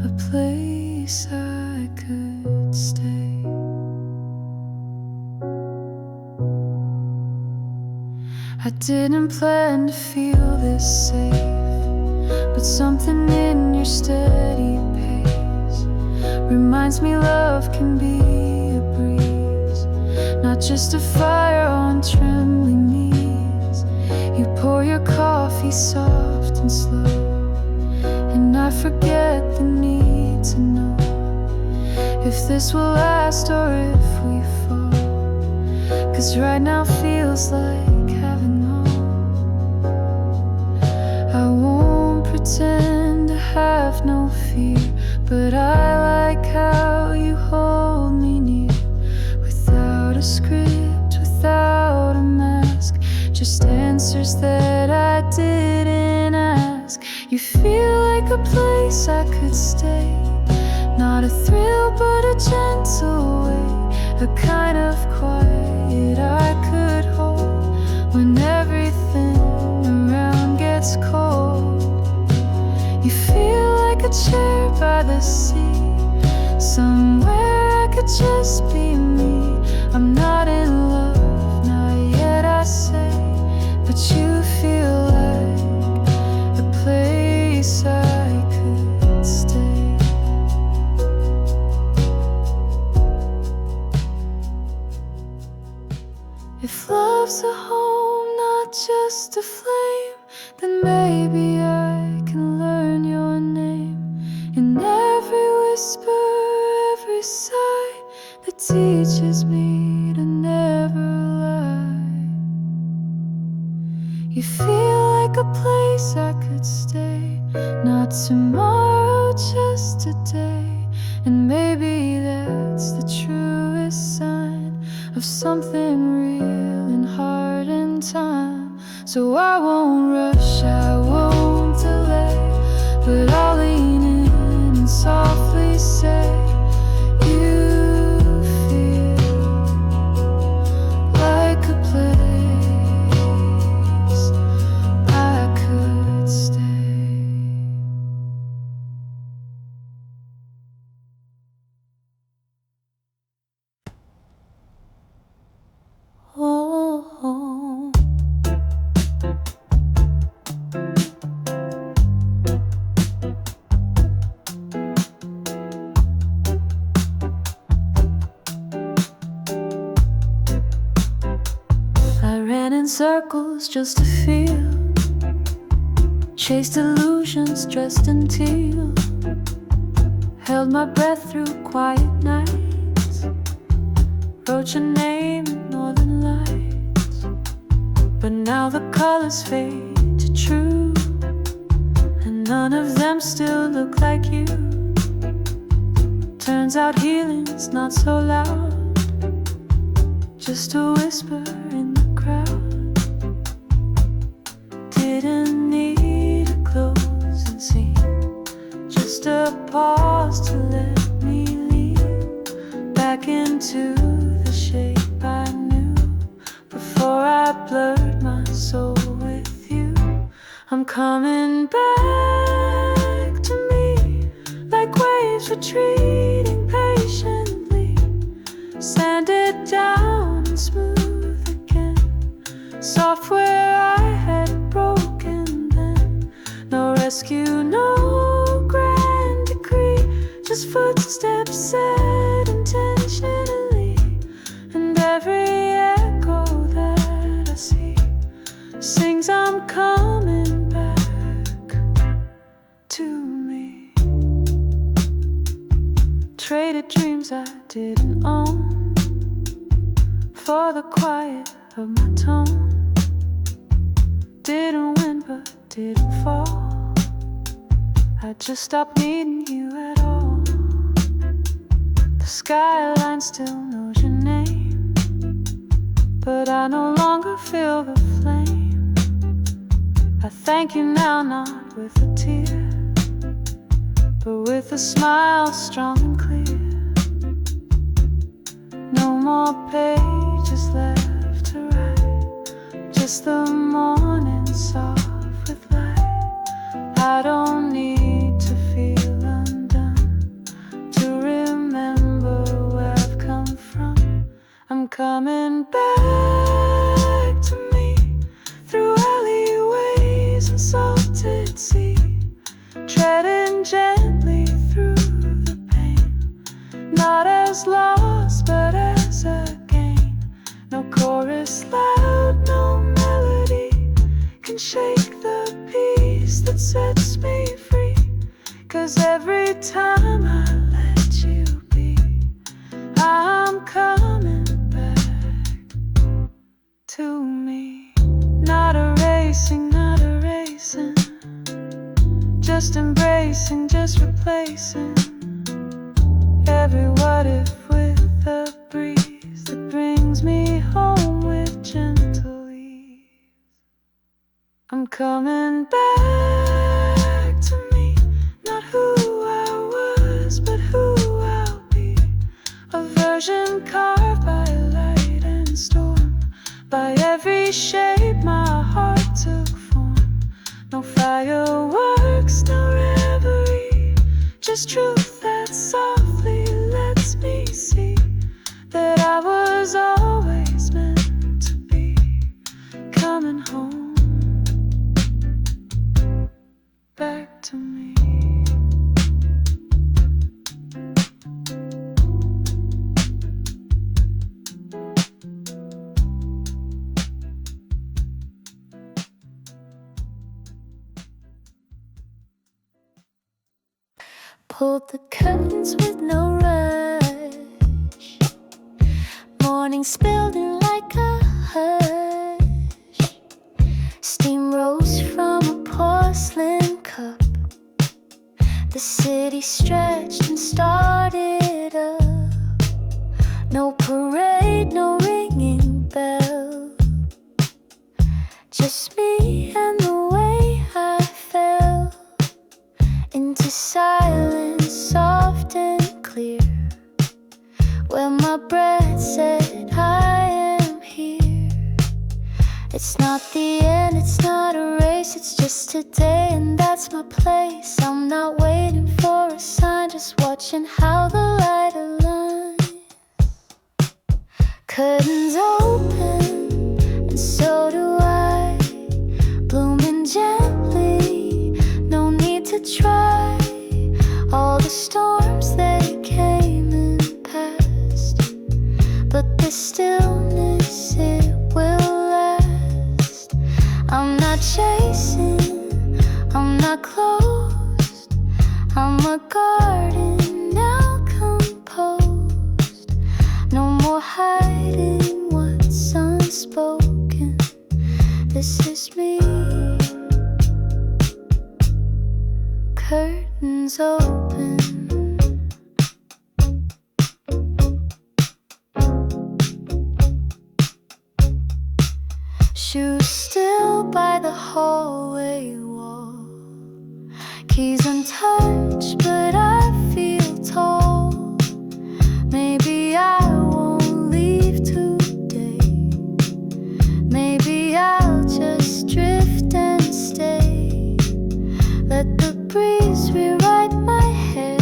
a place I could stay. I didn't plan to feel this safe, but something in your steady pace reminds me love can be a breeze, not just a fire on trembling knees. You pour your coffee soft and slow, and I forget the need to know if this will last or if we fall. 'cause right now feels like having home. I won't pretend to have no fear, but I like how you hold me near, without a script, without a mask, just answers that I didn't ask. You feel like a place I could stay, not a thrill but a gentle way, a kind of quiet I could hold when everything around gets cold. You feel like a chair by the sea, somewhere I could just be me. I'm not in love, not yet I say, but you feel like a place I could stay. If love's a home, not just a flame, then maybe I can learn your name. In every whisper, every sigh, that teaches me to never lie. You feel like a place I could stay, not tomorrow, just today. And maybe that's the truest sign of something real and hard in time. So I won't rush, I won't delay, but I'll lean in and softly say, you feel like a place I could stay. Oh. I ran in circles just to feel, chased illusions dressed in teal, held my breath through quiet nights, wrote your name in northern lights. But now the colors fade to true, and none of them still look like you. Turns out healing's not so loud, just a whisper in the crowd. Didn't need a closing scene, just a pause to let me lean back into the shape I knew before I blurred my soul with you. I'm coming back to me, like waves retreating patiently, sanded down and smooth again, soft where I had broken then. No rescue, no grand decree, just footsteps set intentionally, and every echo that I see sings I'm coming back to me. Traded dreams I didn't own for the quiet of my tone. Didn't win but didn't fall, I just stopped needing you at all. The skyline still knows your name, but I no longer feel the flame. I thank you now, not with a tear, but with a smile strong and clear. No more pages left to write, just the morning soft with light. I don't need to feel undone to remember where I've come from. I'm coming back to me, through alleyways and salted sea, treading gently through the pain, not as lost but as a gain. No chorus loud, no melody can shake the peace that sets me free, 'cause every time I let you be, I'm coming back just replacing every what if with a breeze that brings me home with gentle ease. I'm coming back to me, not who I was, but who I'll be. A version carved by light and storm, by every shape my heart took form. No fireworks, no reverie, just truth that softly lets me see that I was always meant to be coming home back to me. Pulled the curtains with no rush. Morning spilled in like a hush. Steam rose from a porcelain cup. The city stretched and started up. No parade, no ringing bell. Just me and the way I fell into silence, soft and clear, where my breath said I am here. It's not the end, it's not a race, it's just today and that's my place. I'm not waiting for a sign, just watching how the light aligns. Curtains open, and so do I, blooming gently, no need to try. All the storms they came and passed, but the stillness it will last. I'm not chasing, I'm not closed, I'm a garden now composed. No more hiding what's unspoken. This is me. Curtains open. Shoes still by the hallway wall. Keys untouched, but I feel tall. Maybe I won't leave today. Maybe I'll just drift and stay. Let the breeze rewrite my hair.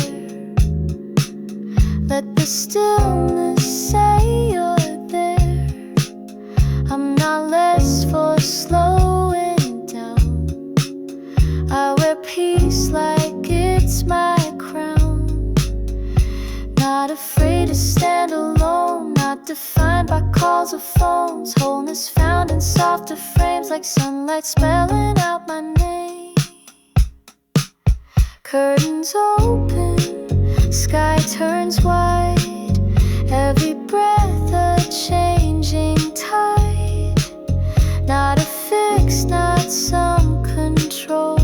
Let the stillness say you're there. I'm not less for slowing down. I wear peace like it's my crown. Not afraid to stand alone, not defined by calls or phones. Wholeness found in softer frames, like sunlight spelling out my name. Curtains open, sky turns white. Every breath a changing tide. Not a fix, not some control.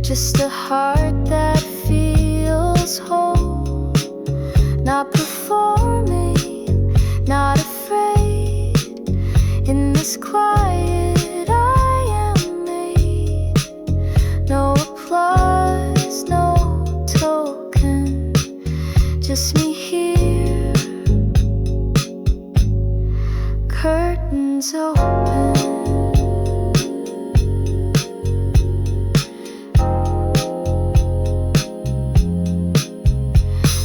Just a heart that feels whole. Not performing, not afraid. In this quiet I am made. No applause, no token, just me here. Curtains open.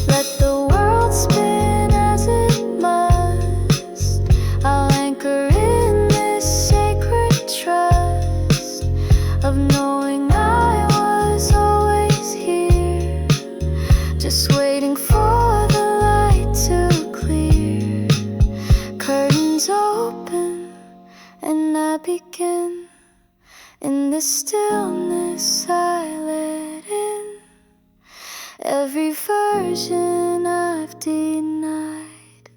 Let the world spin as it must. I'll anchor in this sacred trust of knowing I was always here, just waiting for the light to clear. Curtains open and I begin. In the stillness I let in every version I've denied.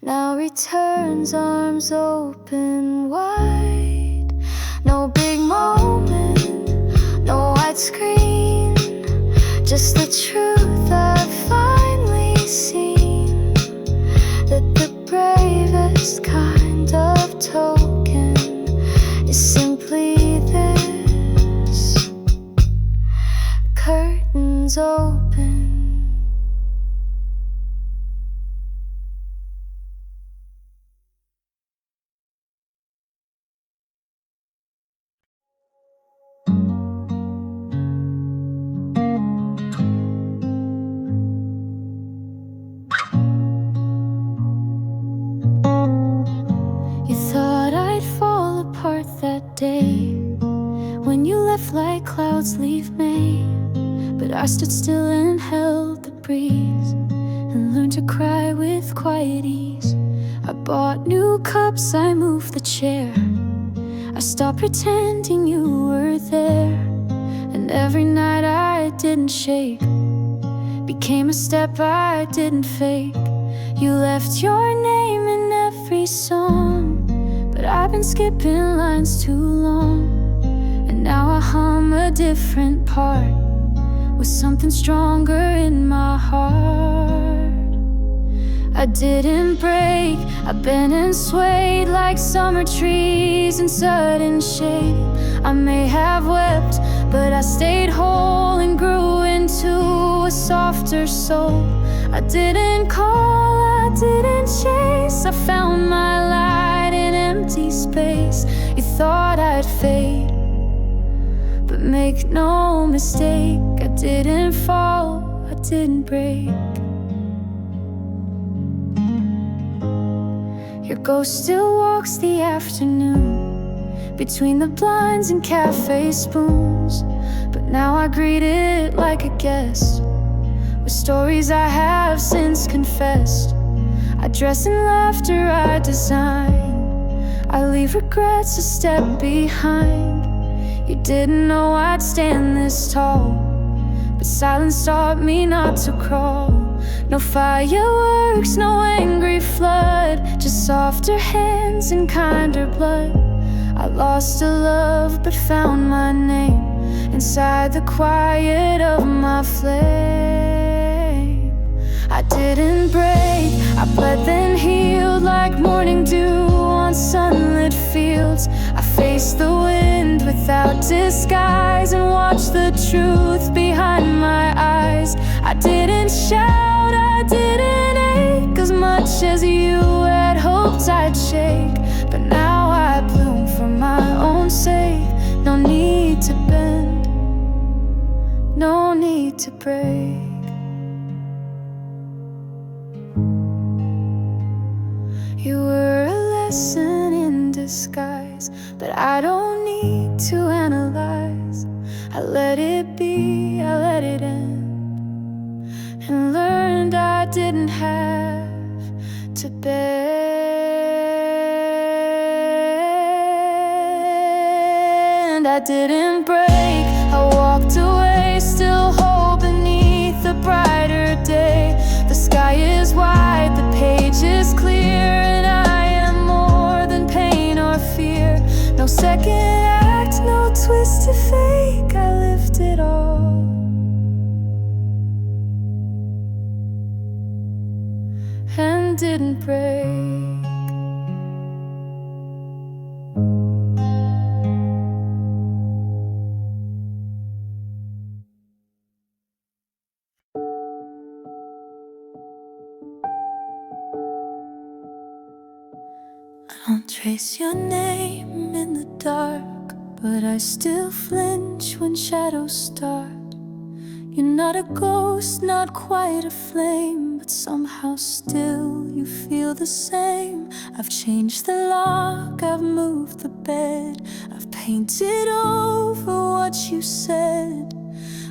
Now returns, arms open wide. No big moment, no widescreen, just the truth I've finally seen, that the bravest kind of token is simply this: curtains open. You thought I'd fall apart that day when you left like clouds leave May, but I stood still and held the breeze and learned to cry with quiet ease. I bought new cups, I moved the chair, I stopped pretending you were there, and every night I didn't shake became a step I didn't fake. You left your name in every song, but I've been skipping lines too long, and now I hum a different part with something stronger in my heart. I didn't break, I bent and swayed like summer trees in sudden shade. I may have wept, but I stayed whole and grew into a softer soul. I didn't call, I didn't chase, I found my light in empty space. You thought I'd fade, but make no mistake, I didn't fall, I didn't break. Your ghost still walks the afternoon between the blinds and cafe spoons, but now I greet it like a guest with stories I have since confessed. I dress in laughter I design, I leave regrets a step behind. You didn't know I'd stand this tall, but silence taught me not to crawl. No fireworks, no angry flood, just softer hands and kinder blood. I lost a love but found my name inside the quiet of my flame. I didn't break, I bled then healed like morning dew on sunlit fields. I faced the wind without disguise and watched the truth behind my eyes. I didn't shout, I didn't ache as much as you had hoped I'd shake, but now I bloom for my own sake. No need to bend, no need to break. You were a lesson in disguise, but I don't need to analyze. I let it be, I let it end, and learned I didn't have to bend. I didn't break, I walked away, still hope beneath the brighter day. The sky is wide, the page is clear, and I am more than pain or fear. No second act, no twist to fake, I lived it all and didn't break. I don't trace your name in the dark, but I still flinch when shadows start. You're not a ghost, not quite a flame, but somehow still you feel the same. I've changed the lock, I've moved the bed, I've painted over what you said,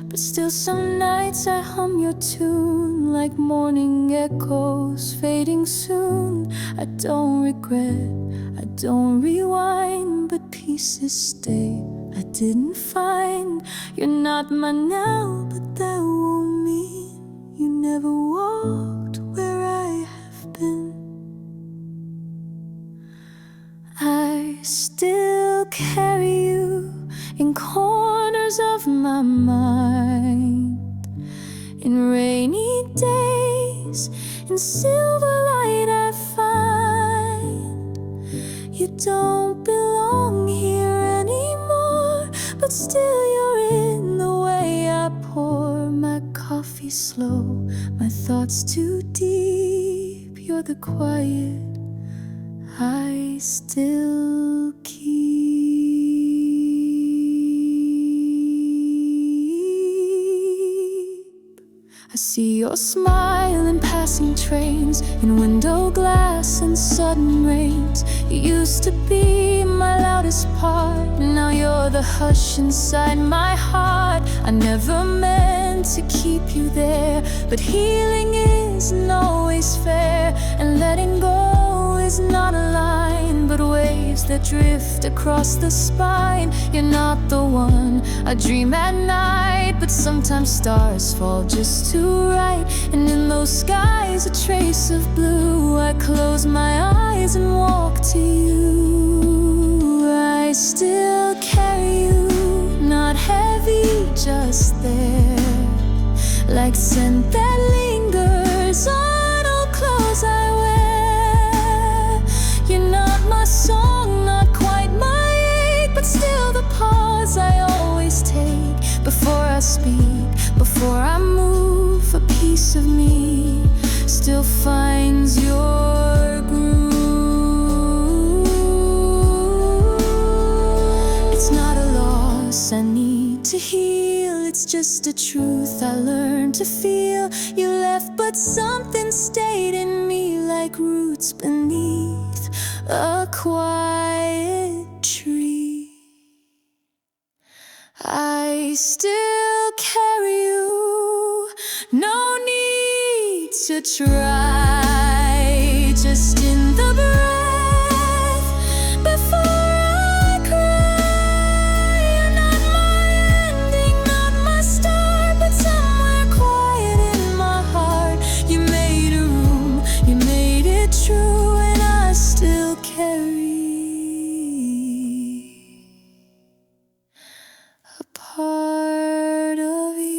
but still some nights I hum your tune like morning echoes fading soon. I don't regret, I don't rewind, but pieces stay I didn't find. You're not mine now, but that won't mean you never walked where I have been. I still carry you in corners of my mind. weekdays. In silver light I find you don't belong here anymore, but still you're in the way I pour my coffee slow. My thoughts too deep, you're the quiet I still keep. I see your smile in passing trains, in window glass and sudden rains. You used to be my loudest part, now you're the hush inside my heart. I never meant to keep you there, but healing isn't always fair, and letting go is not a line, but waves that drift across the spine. You're not the one I dream at night, but sometimes stars fall just too right, and in those skies a trace of blue. I close my eyes and walk to you. I still carry you, not heavy, just there, like scent that lingers on old clothes I wear. You're not my song, not quite my ache, but still the pause I always take before I speak, before I move. A piece of me still finds your groove. It's not a loss I need to heal, it's just a truth I learned to feel. You left but something stayed in me, like roots beneath a quiet tree. I still carry you, no need to try, just in the breath before I cry. You're not my ending, not my start, but somewhere quiet in my heart. You made a room, you made it true, and I still carry a part of you.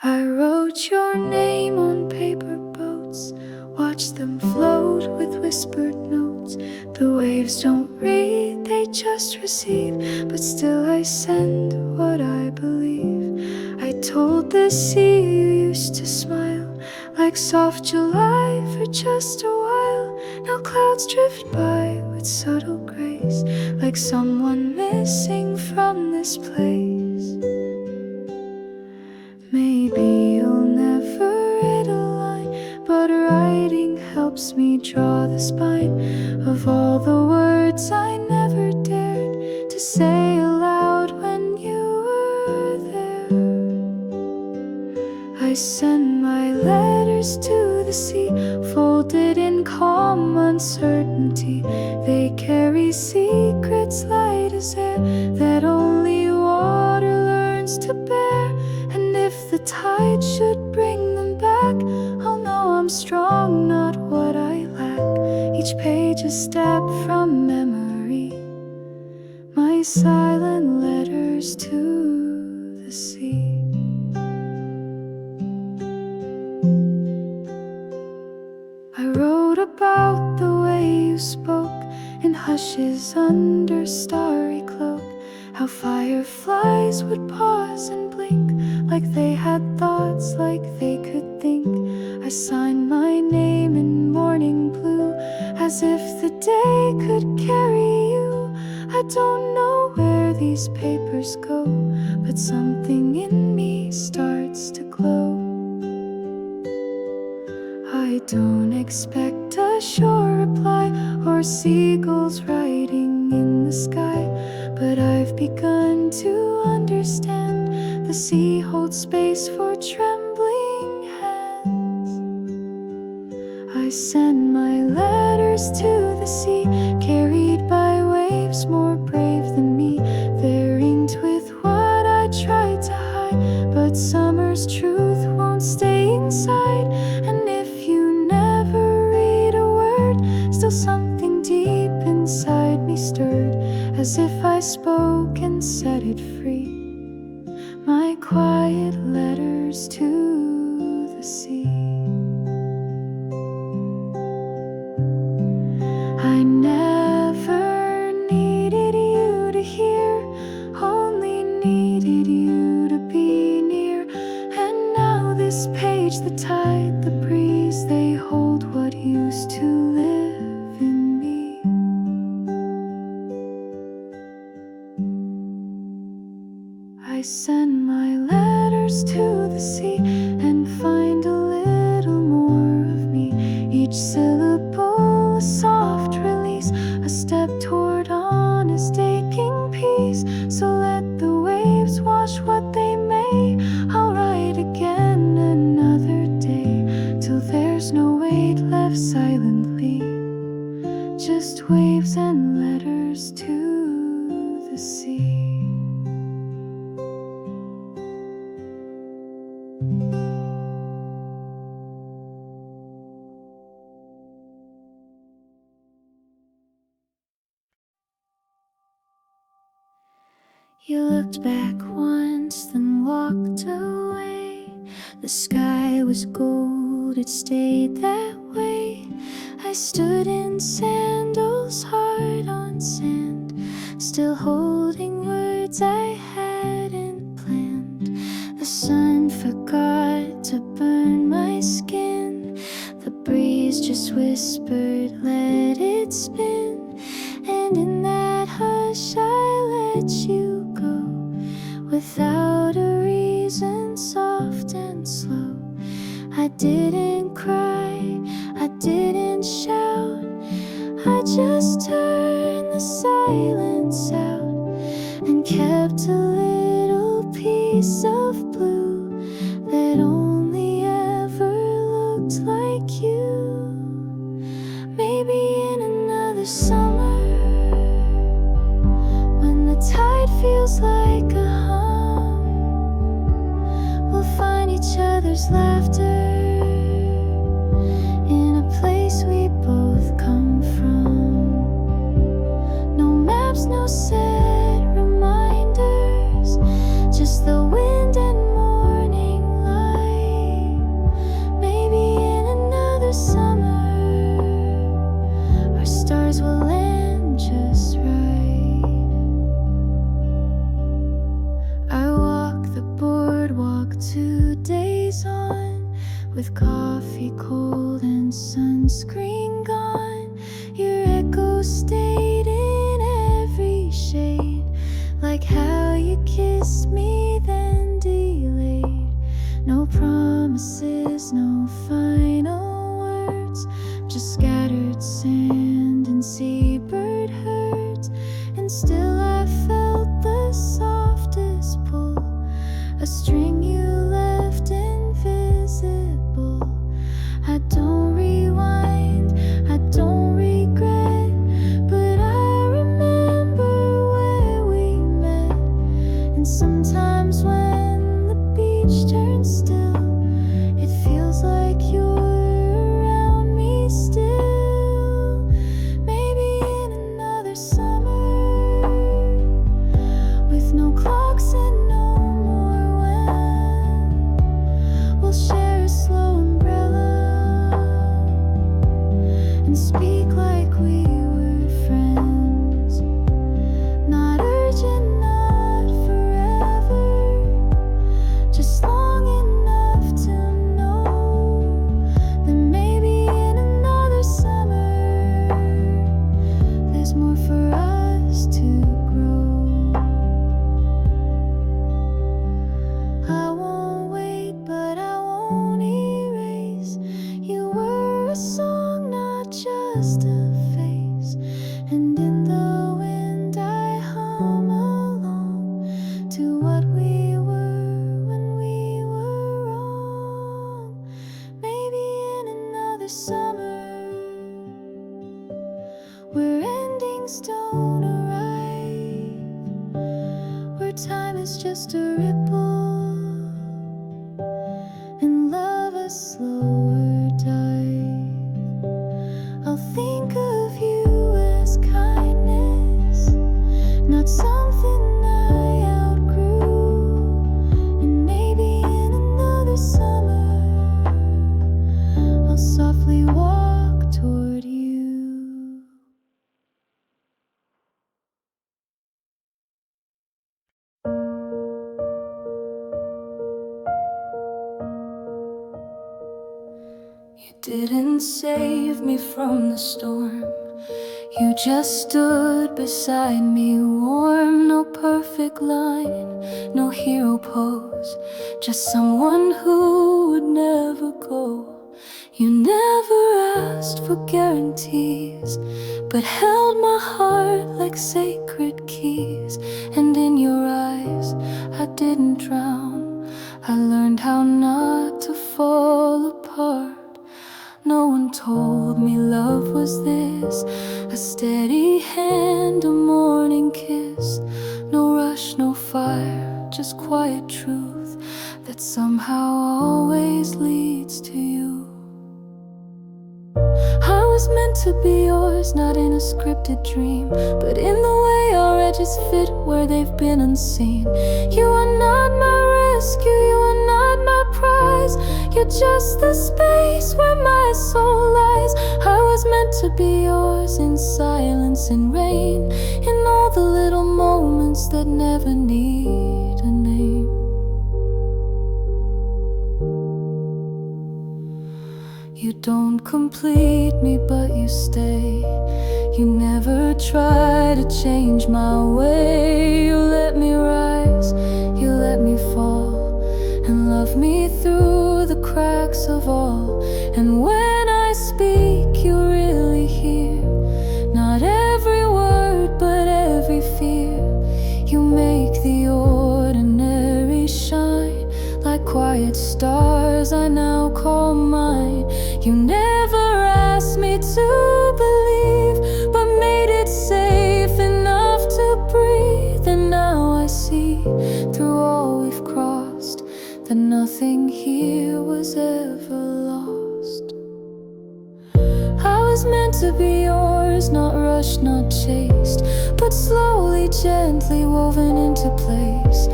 I wrote your name on paper boats, watched them float with whispered notes. The waves don't read, they just receive, but still I send what I believe. I told the sea you used to smile, like soft July for just a while. Now clouds drift by with subtle grace, like someone missing from this place. Maybe you'll never read a line, but writing helps me draw the spine of all the words I never dared to say aloud when you were there. I send my letters to the sea, folded in calm uncertainty. They carry secrets light as air that only water learns to bear. And if the tide should bring them back, I'll know I'm strong, not what I lack. Each page a step from memory, my silent letters to the sea. I wrote about the way you spoke in hushes under starry cloak, how fireflies would pause and blink, like they had thoughts, like they could think. I signed my name in morning blue, as if the day could carry you. I don't know where these papers go, but something in me starts to glow. I don't expect a sure reply or seagulls writing in the sky, but I've begun to understand the sea holds space for trembling hands. I send my letters to the sea, carried by waves more brave than me. They're inked with what I tried spoke and set it free. My quiet letters to the sea. I never needed you to hear, only needed you to be near. And now this page, the tide, the breeze, they hold what used to live in me. I send my letters to the sea and find a little more of me. Each syllable a soft release, a step toward honest aching peace. So let the waves wash what they may. I'll write again another day, till there's no weight left silently, just waves and letters to the sea. You looked back once, then walked away. The sky was gold, it stayed that way. I stood in sandals, hard on sand, still holding words I hadn't planned. The sun forgot to burn my skin. The breeze just whispered, let it spin. And in that hush I let you go, without a reason, soft and slow. I didn't cry, I didn't shout, I just turned the silence out and kept a little piece of blue that only ever looked like you. Maybe in another summer, when the tide feels like a hum, we'll find each other's laughter in a place we both come from. No maps, no set reminders, just the wind and morning light. Maybe in another summer, our stars will land just right. I walk the boardwalk 2 days on, with coffee cold and sunscreen gone. Your echo stayed in every shade, like how you kissed me then delayed. No promises, no final words, just scattered sand and seabird herds. And still I felt the softest pull, a string you left invisible. I don't rewind, I don't regret, but I remember where we met. And sometimes when the beach turns still, it feels like you're around me still. Maybe in another summer, with no clocks and no more when, we'll share a slow umbrella and speak like we were friends. Not urgent, not forever, just long enough to know that maybe in another summer, there's more for us to grow. I won't wait, but I won't erase. You were a song, not just a face. And in the wind I hum along to what we were when we were wrong. Maybe in another summer, where endings don't arrive, where time is just a ripple and love a slower dive. I'll think didn't save me from the storm. You just stood beside me warm. No perfect line, no hero pose, just someone who would never go. You never asked for guarantees, but held my heart like sacred keys. And in your eyes I didn't drown, I learned how not to fall apart. No one told me love was this, a steady hand, a morning kiss. No rush, no fire, just quiet truth that somehow always leads to you. I was meant to be yours, not in a scripted dream, but in the way our edges fit where they've been unseen. You are not my rescue, you are not my prize. You're just the space where my soul lies. I was meant to be yours in silence and rain, in all the little moments that never need a name. You don't complete me, but you stay. You never try to change my way. You let me rise, you let me fall, and love me through the cracks of all. And when I speak, you really hear, not every word, but every fear. You make the ordinary shine like quiet stars I now call mine. You never asked me to believe, but made it safe enough to breathe. And now I see, through all we've crossed, that nothing here was ever lost. I was meant to be yours, not rushed, not chased, but slowly, gently woven into place.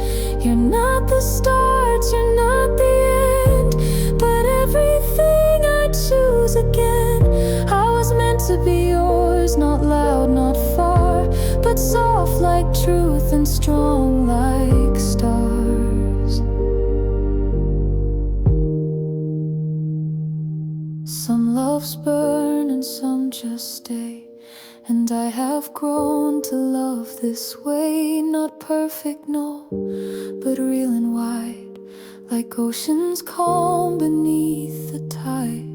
You're not the start, you're not the end, but everything I choose again. I was meant to be yours, not loud, not far, but soft like truth and strong like stars. Some loves burn and some just stay, and I have grown to love this way. Not perfect, no, but real and wide, like oceans calm beneath the tide.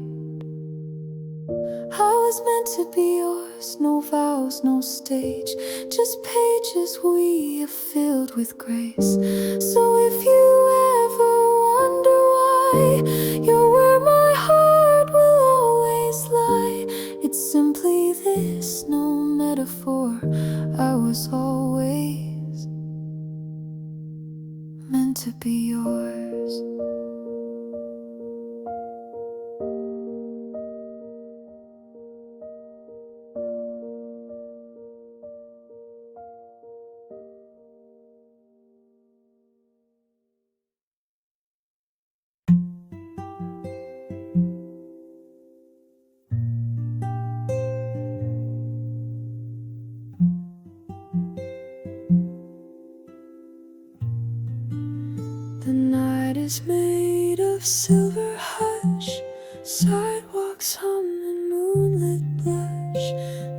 I was meant to be yours, no vows, no stage, just pages we have filled with grace. So if you ever wonder why, you're where my heart will always lie. It's simply this, no metaphor. I was always meant to be yours. The night is made of silver hush, sidewalks hum and moonlit blush.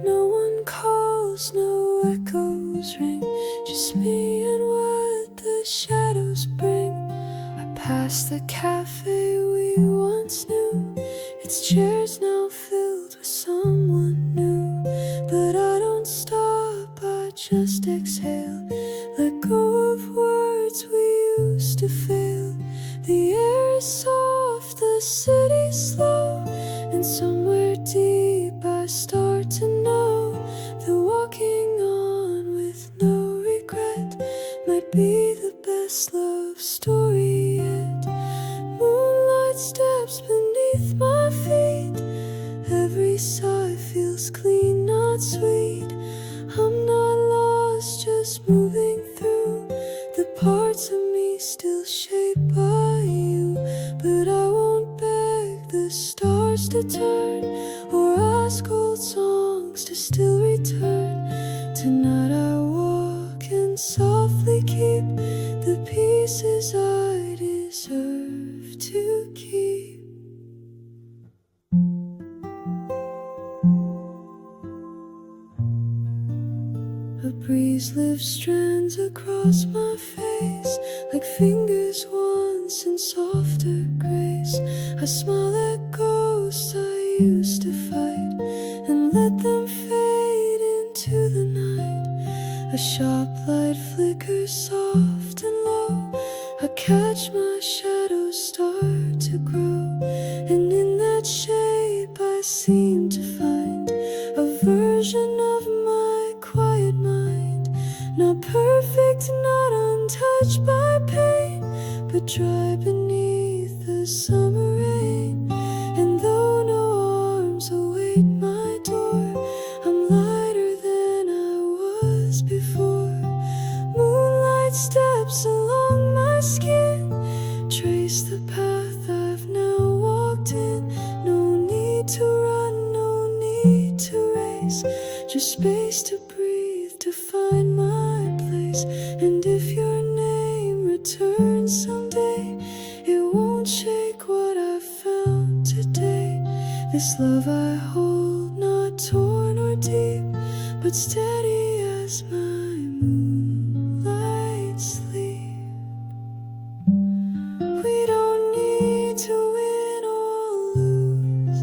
No one calls, no echoes ring, just me and what the shadows bring. I pass the cafe we once knew, its chairs now filled with someone new. But I don't stop, I just exhale, let go of words we used to fail. The air is soft, the city's slow, and somewhere deep I start to know that walking on with no regret might be the best love story yet. Moonlight steps beneath my feet, every sigh feels clean, not sweet. I'm not lost, just moving through the parts of me still shaped by you. But I won't beg the stars to turn, or ask old songs to still return. Tonight I walk and softly keep the pieces I deserve to keep. Memories live strands across my face, like fingers once in softer grace. I smile at ghosts I used to fight and let them fade into the night. A sharp light flickers soft and low. I catch my shadows start to grow, and in that shape I seem to find a version of my quiet mind. Not perfect, not untouched by pain, but dry beneath the summer rain. And though no arms await my door, I'm lighter than I was before. Moonlight steps along my skin, trace the path I've now walked in. No need to run, no need to race, just space to breathe, to find my place. And if your name returns someday, it won't shake what I've found today. This love I hold, not torn or deep, but steady as my moonlight sleep. We don't need to win or lose.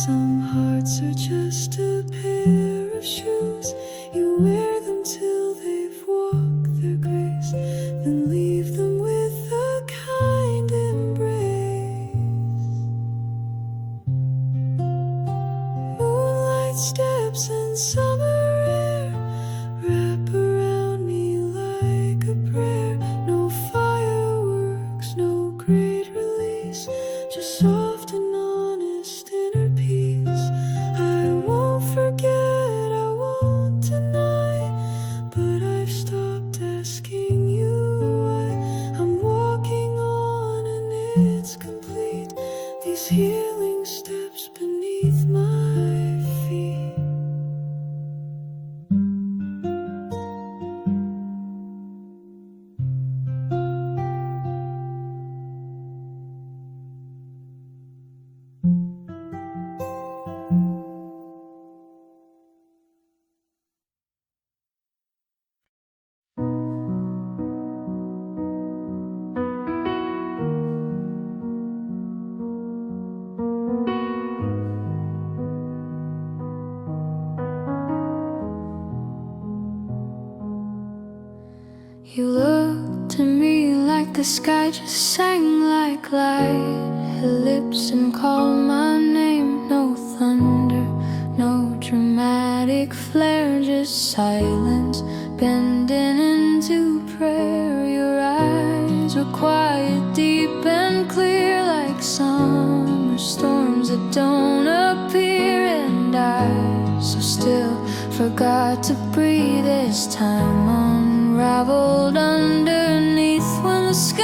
Some hearts are just a pair of shoes. You wear them till they've walked their grace, then leave them with a kind embrace. Moonlight steps and summer air wrap around me like a prayer. No fireworks, no great release, just soft and honest inner peace. I won't forget, I won't deny, but I've stopped asking you why. I'm walking on and it's complete, these healing steps beneath my feet. You looked at me like the sky just sang like light. Her lips and called my name. No thunder, no dramatic flare, just silence bending into prayer. Your eyes were quiet, deep and clear, like summer storms that don't appear. And I so still forgot to breathe as time unraveled underneath. When the sky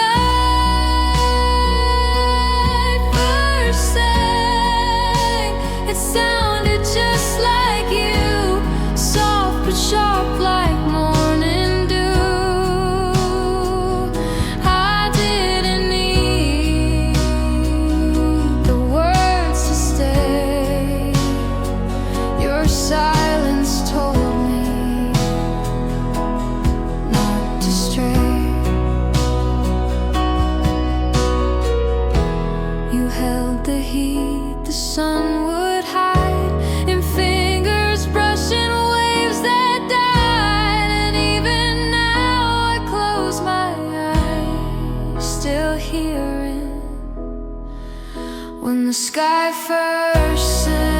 first sang, it sounded just like you, soft but sharp like morning dew. I didn't need the words to stay, your silence told me not to stray. You held the heat the sun would hide in fingers brushing waves that died. And even now I close my eyes, still hearing when the sky first sang.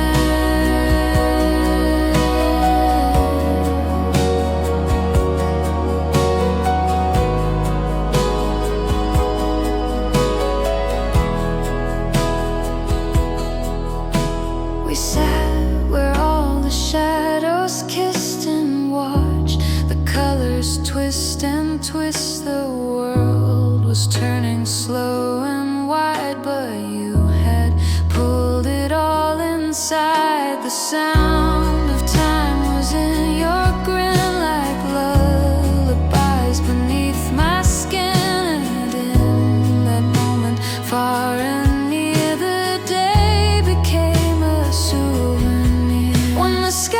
We sat where all the shadows kissed and watched the colors twist and twist. The world was turning slow and wide, but you had pulled it all inside. The sound of time was in your grin, like lullabies beneath my skin. And in that moment, far and near, the day became a souvenir. When the sky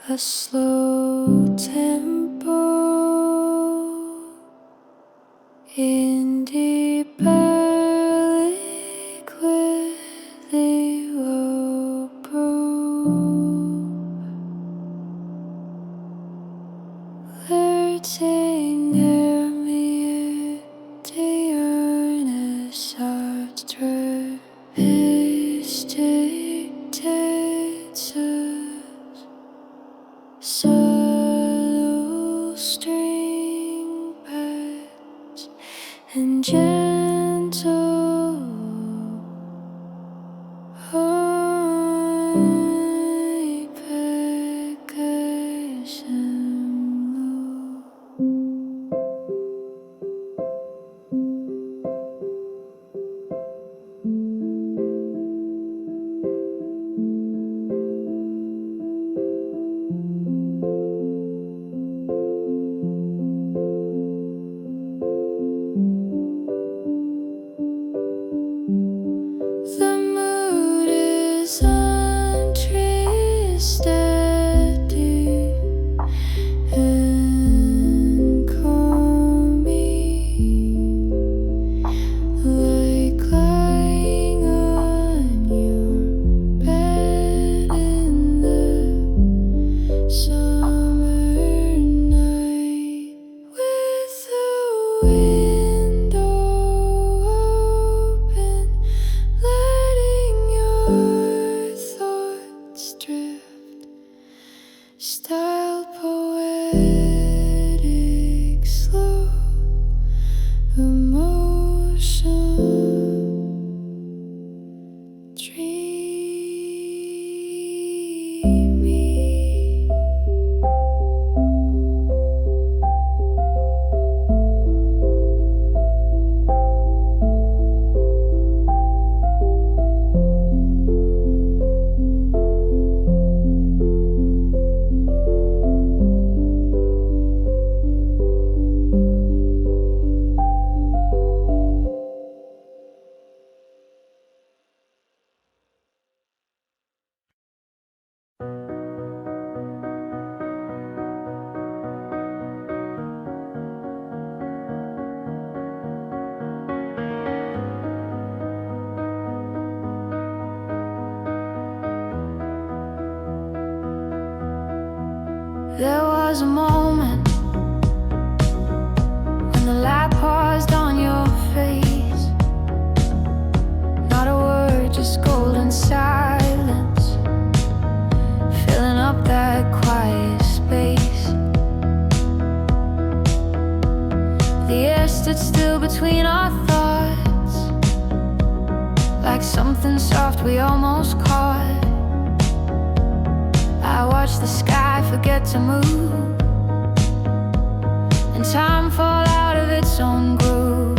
a slow tempo, indie liquid will brew, flirting near me, dear starts to subtle string pads and gentle high percussion. The mood is untristedy and calming, like lying on your bed in the summer night with the window open, letting your thoughts drift. Style poetic, slow emotion, dreamy. There was a moment when the light paused on your face. Not a word, just golden silence, filling up that quiet space. The air stood still between our thoughts, like something soft we almost caught. I watched the sky forget to move and time fall out of its own groove.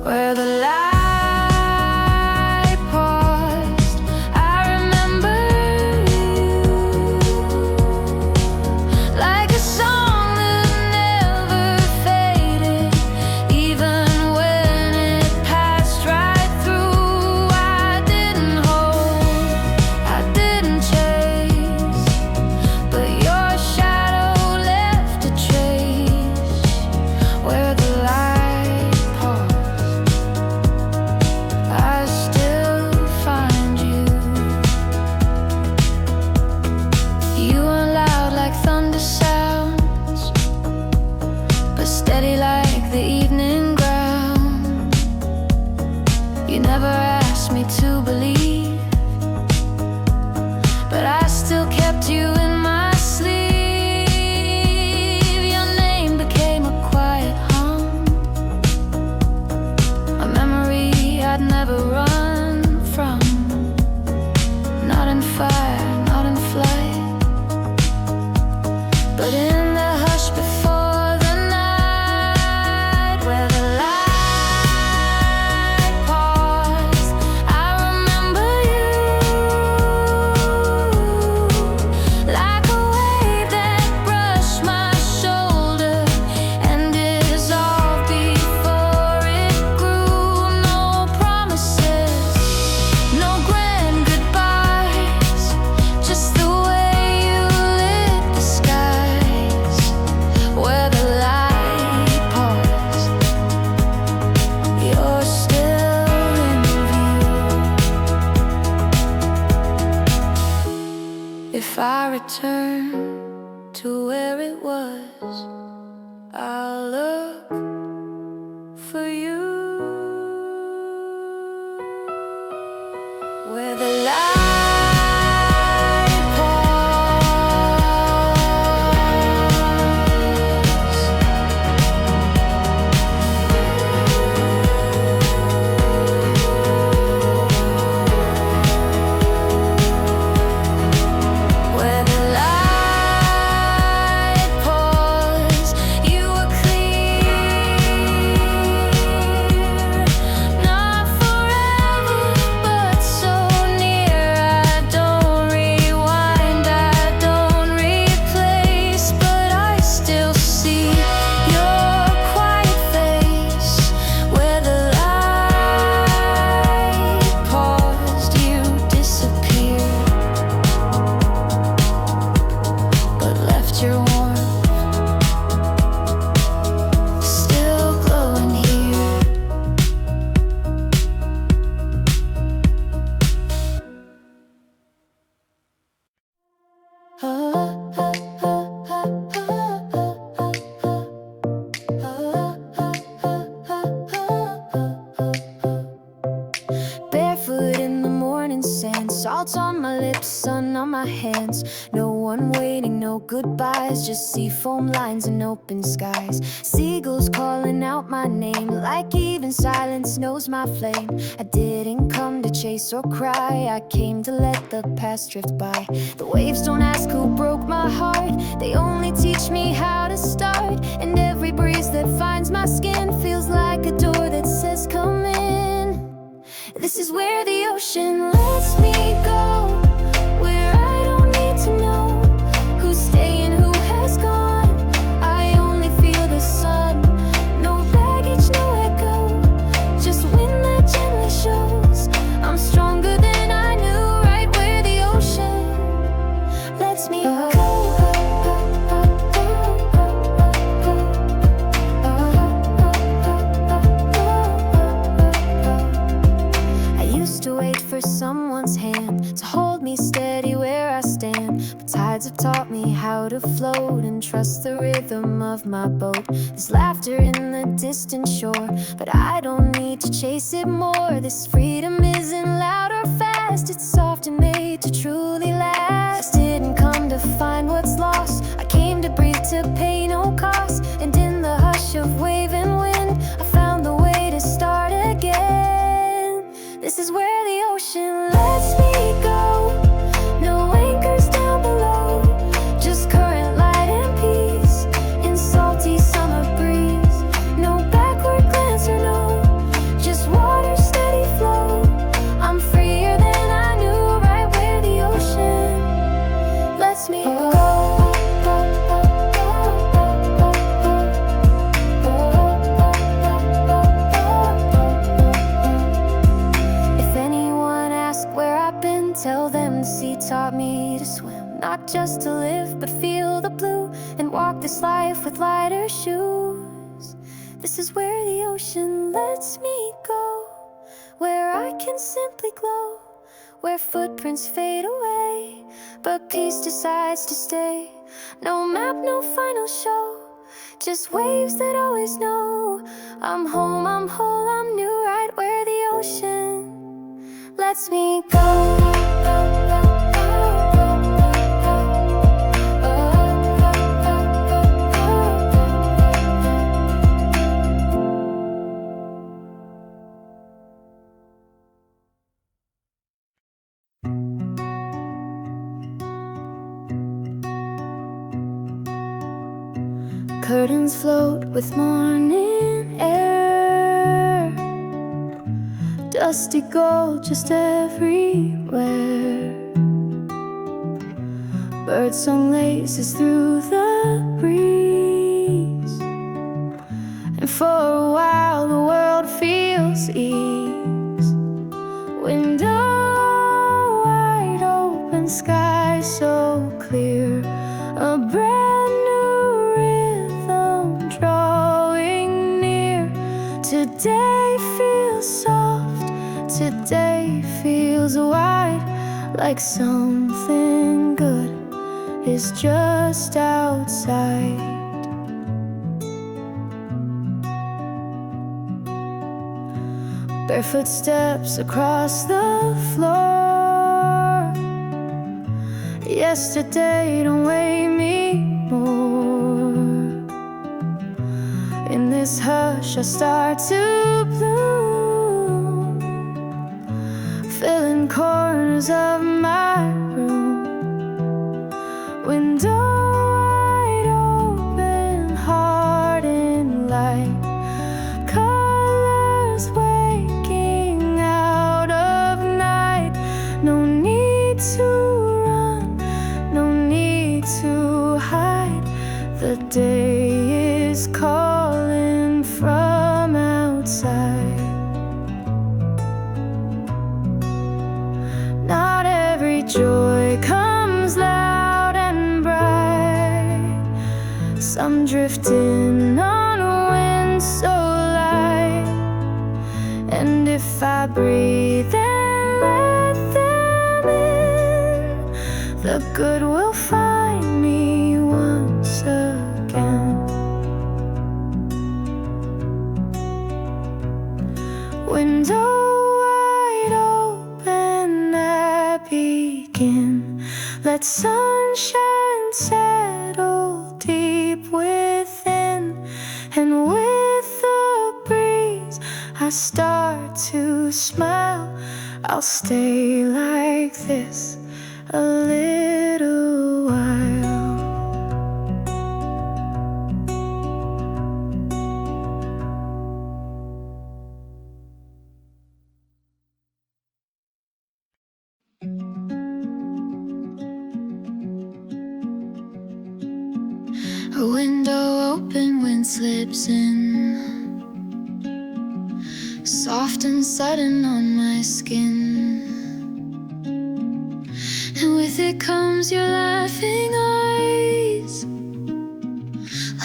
Where the light paused, I remember you, like a song that never faded, even when it passed right through. I didn't hold, I didn't chase, but your shadow left a trace. Where the light paused, I still find you. You weren't loud like thunder sounds, but steady like the evening ground. You never asked me to believe, but I still kept you in my sleeve. Your name became a quiet hum, a memory I'd never run from. Not in fire, not in flight, but in the hush before the night. Where the light paused, I remember you, like a wave that brushed my shoulder and dissolved before it grew. No promises, return to where it was. I'll look for you where the light salt on my lips, sun on my hands. No one waiting, no goodbyes, just sea foam lines and open skies. Seagulls calling out my name, like even silence knows my flame. I didn't come to chase or cry, I came to let the past drift by. The waves don't ask who broke my heart, they only teach me how to start. And every breeze that finds my skin feels like a door that says come in. This is where the ocean lets me go, where I don't need to know who's staying, who has gone. I only feel the sun, no baggage, no echo, just wind that gently shows I'm stronger than I knew. Right where the ocean lets me go. Someone's hand to hold me steady where I stand, but tides have taught me how to float and trust the rhythm of my boat. There's laughter in the distant shore, but I don't need to chase it more. This freedom isn't loud or fast, it's soft and made to truly last. Didn't come to find what's lost, I came to breathe to pay no cost. And in the hush of wave and wind, I found the way to start again. This is where the ocean lets me go. No anchors down below, just current, light and peace in salty summer breeze. No backward glance or no, just water steady flow. I'm freer than I knew. Right where the ocean lets me go. Tell them the sea taught me to swim, not just to live, but feel the blue and walk this life with lighter shoes. This is where the ocean lets me go, where I can simply glow, where footprints fade away, but peace decides to stay. No map, no final show, just waves that always know I'm home, I'm whole, I'm new. Right where the ocean lets me go. Curtains float with morning air, dusty gold just everywhere. Birdsong laces through the breeze, and for a while the world feels ease. Window wide open, sky so clear, a brand new rhythm drawing near. Today feels soft, today feels wide, like something good is just outside. Barefoot steps across the floor. Yesterday don't weigh me more. In this hush I start to bloom, filling corners of my room. Window wide open, heart in light, colors waking out of night. No need to run, no need to hide. The day is calling from outside. Not every joy comes loud and bright. Some drift in on a wind so light. And if I breathe and let them in, the good will find me once again. Window wide open, I begin. Let sunshine settle deep within, and with the breeze I start to smile. I'll stay like this a little while. A window open, wind slips in, soft and sudden on my skin. And with it comes your laughing eyes,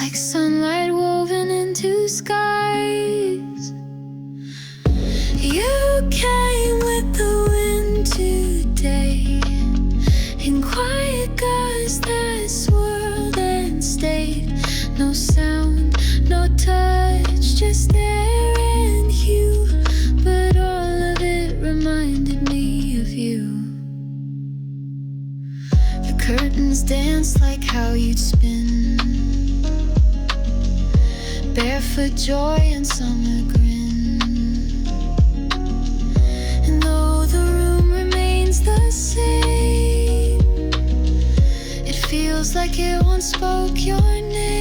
like sunlight woven into skies. You came with the wind today, in quiet gusts that swirled and stayed. No sound, no touch, just air and hue, but all of it reminded me of you. The curtains danced like how you'd spin, barefoot joy and summer grin. And though the room remains the same, it feels like it once spoke your name.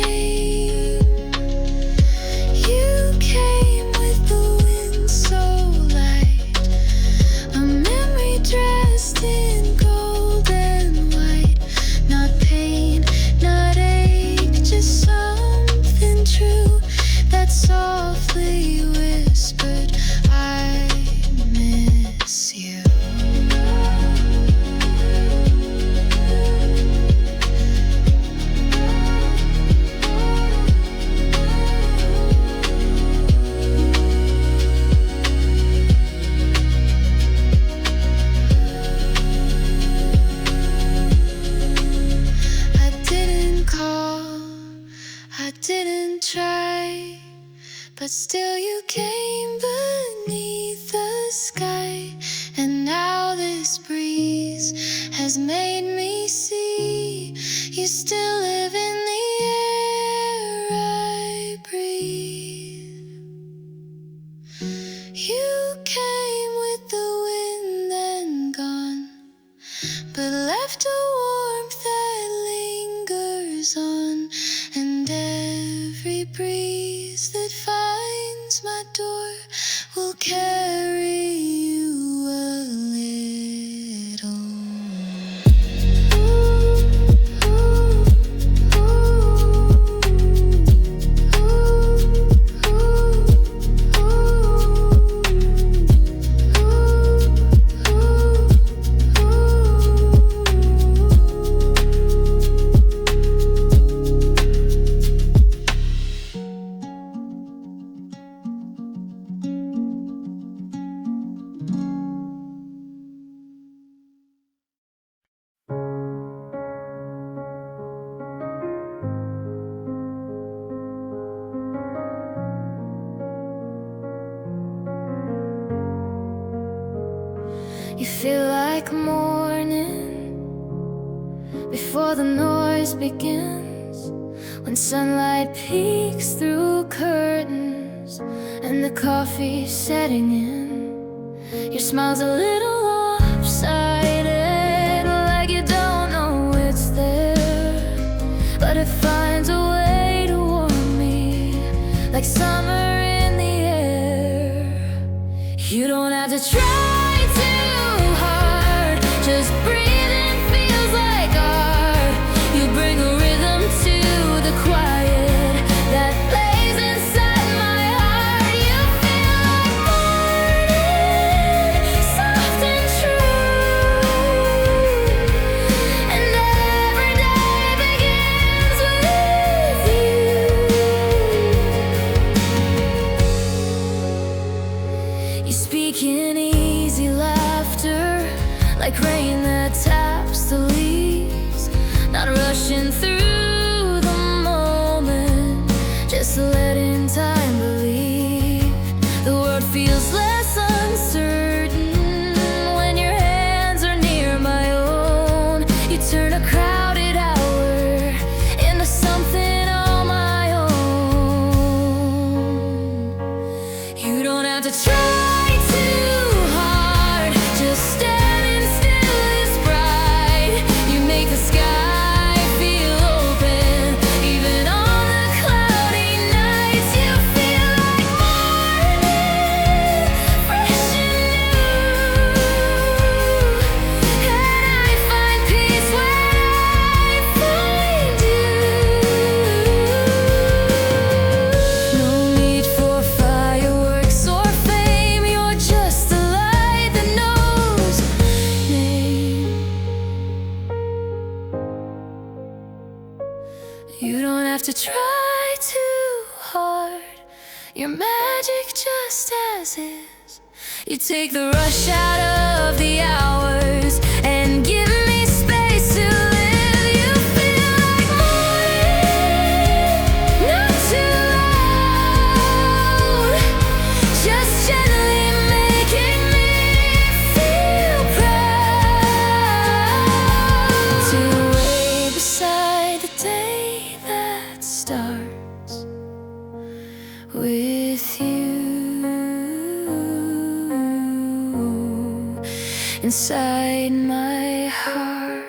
You came with the wind so light, a memory dressed in gold and white. Not pain, not ache, just something true that softly whispered, I miss you. I didn't call, I didn't try, but still you came beneath the sky. And now this breeze has made me see you still live in the air I breathe. You came with the wind and gone, but left a warmth that lingers on. And every breeze that finds my door will carry you a little. You feel like morning before the noise begins, when sunlight peeks through curtains and the coffee's setting in. Your smile's a little lopsided, like you don't know it's there, but it finds a way to warm me, like summer in the air. You don't have to try too hard, just breathing feels like art. You bring a rhythm to the quiet that plays inside my heart. You feel like morning, soft and true, and every day begins with you. You speak in easy laughter, like rain that taps the leaves, not rushing through the moment, just letting time believe. The world feels less uncertain when your hands are near my own. You turn a crowded hour into something all my own. You don't have to try too hard, just standing still is bright. You make the sky feel open, even on the cloudy nights. You feel like morning, fresh and new, and I find peace when I find you. No need for fireworks or fame, you're just the light that knows name. You don't have to try too hard, your magic just as is. You take the rush out of the hours and give me space to live. You feel like morning, not too loud, just gently making me feel proud to lay beside the day that starts with you inside my heart.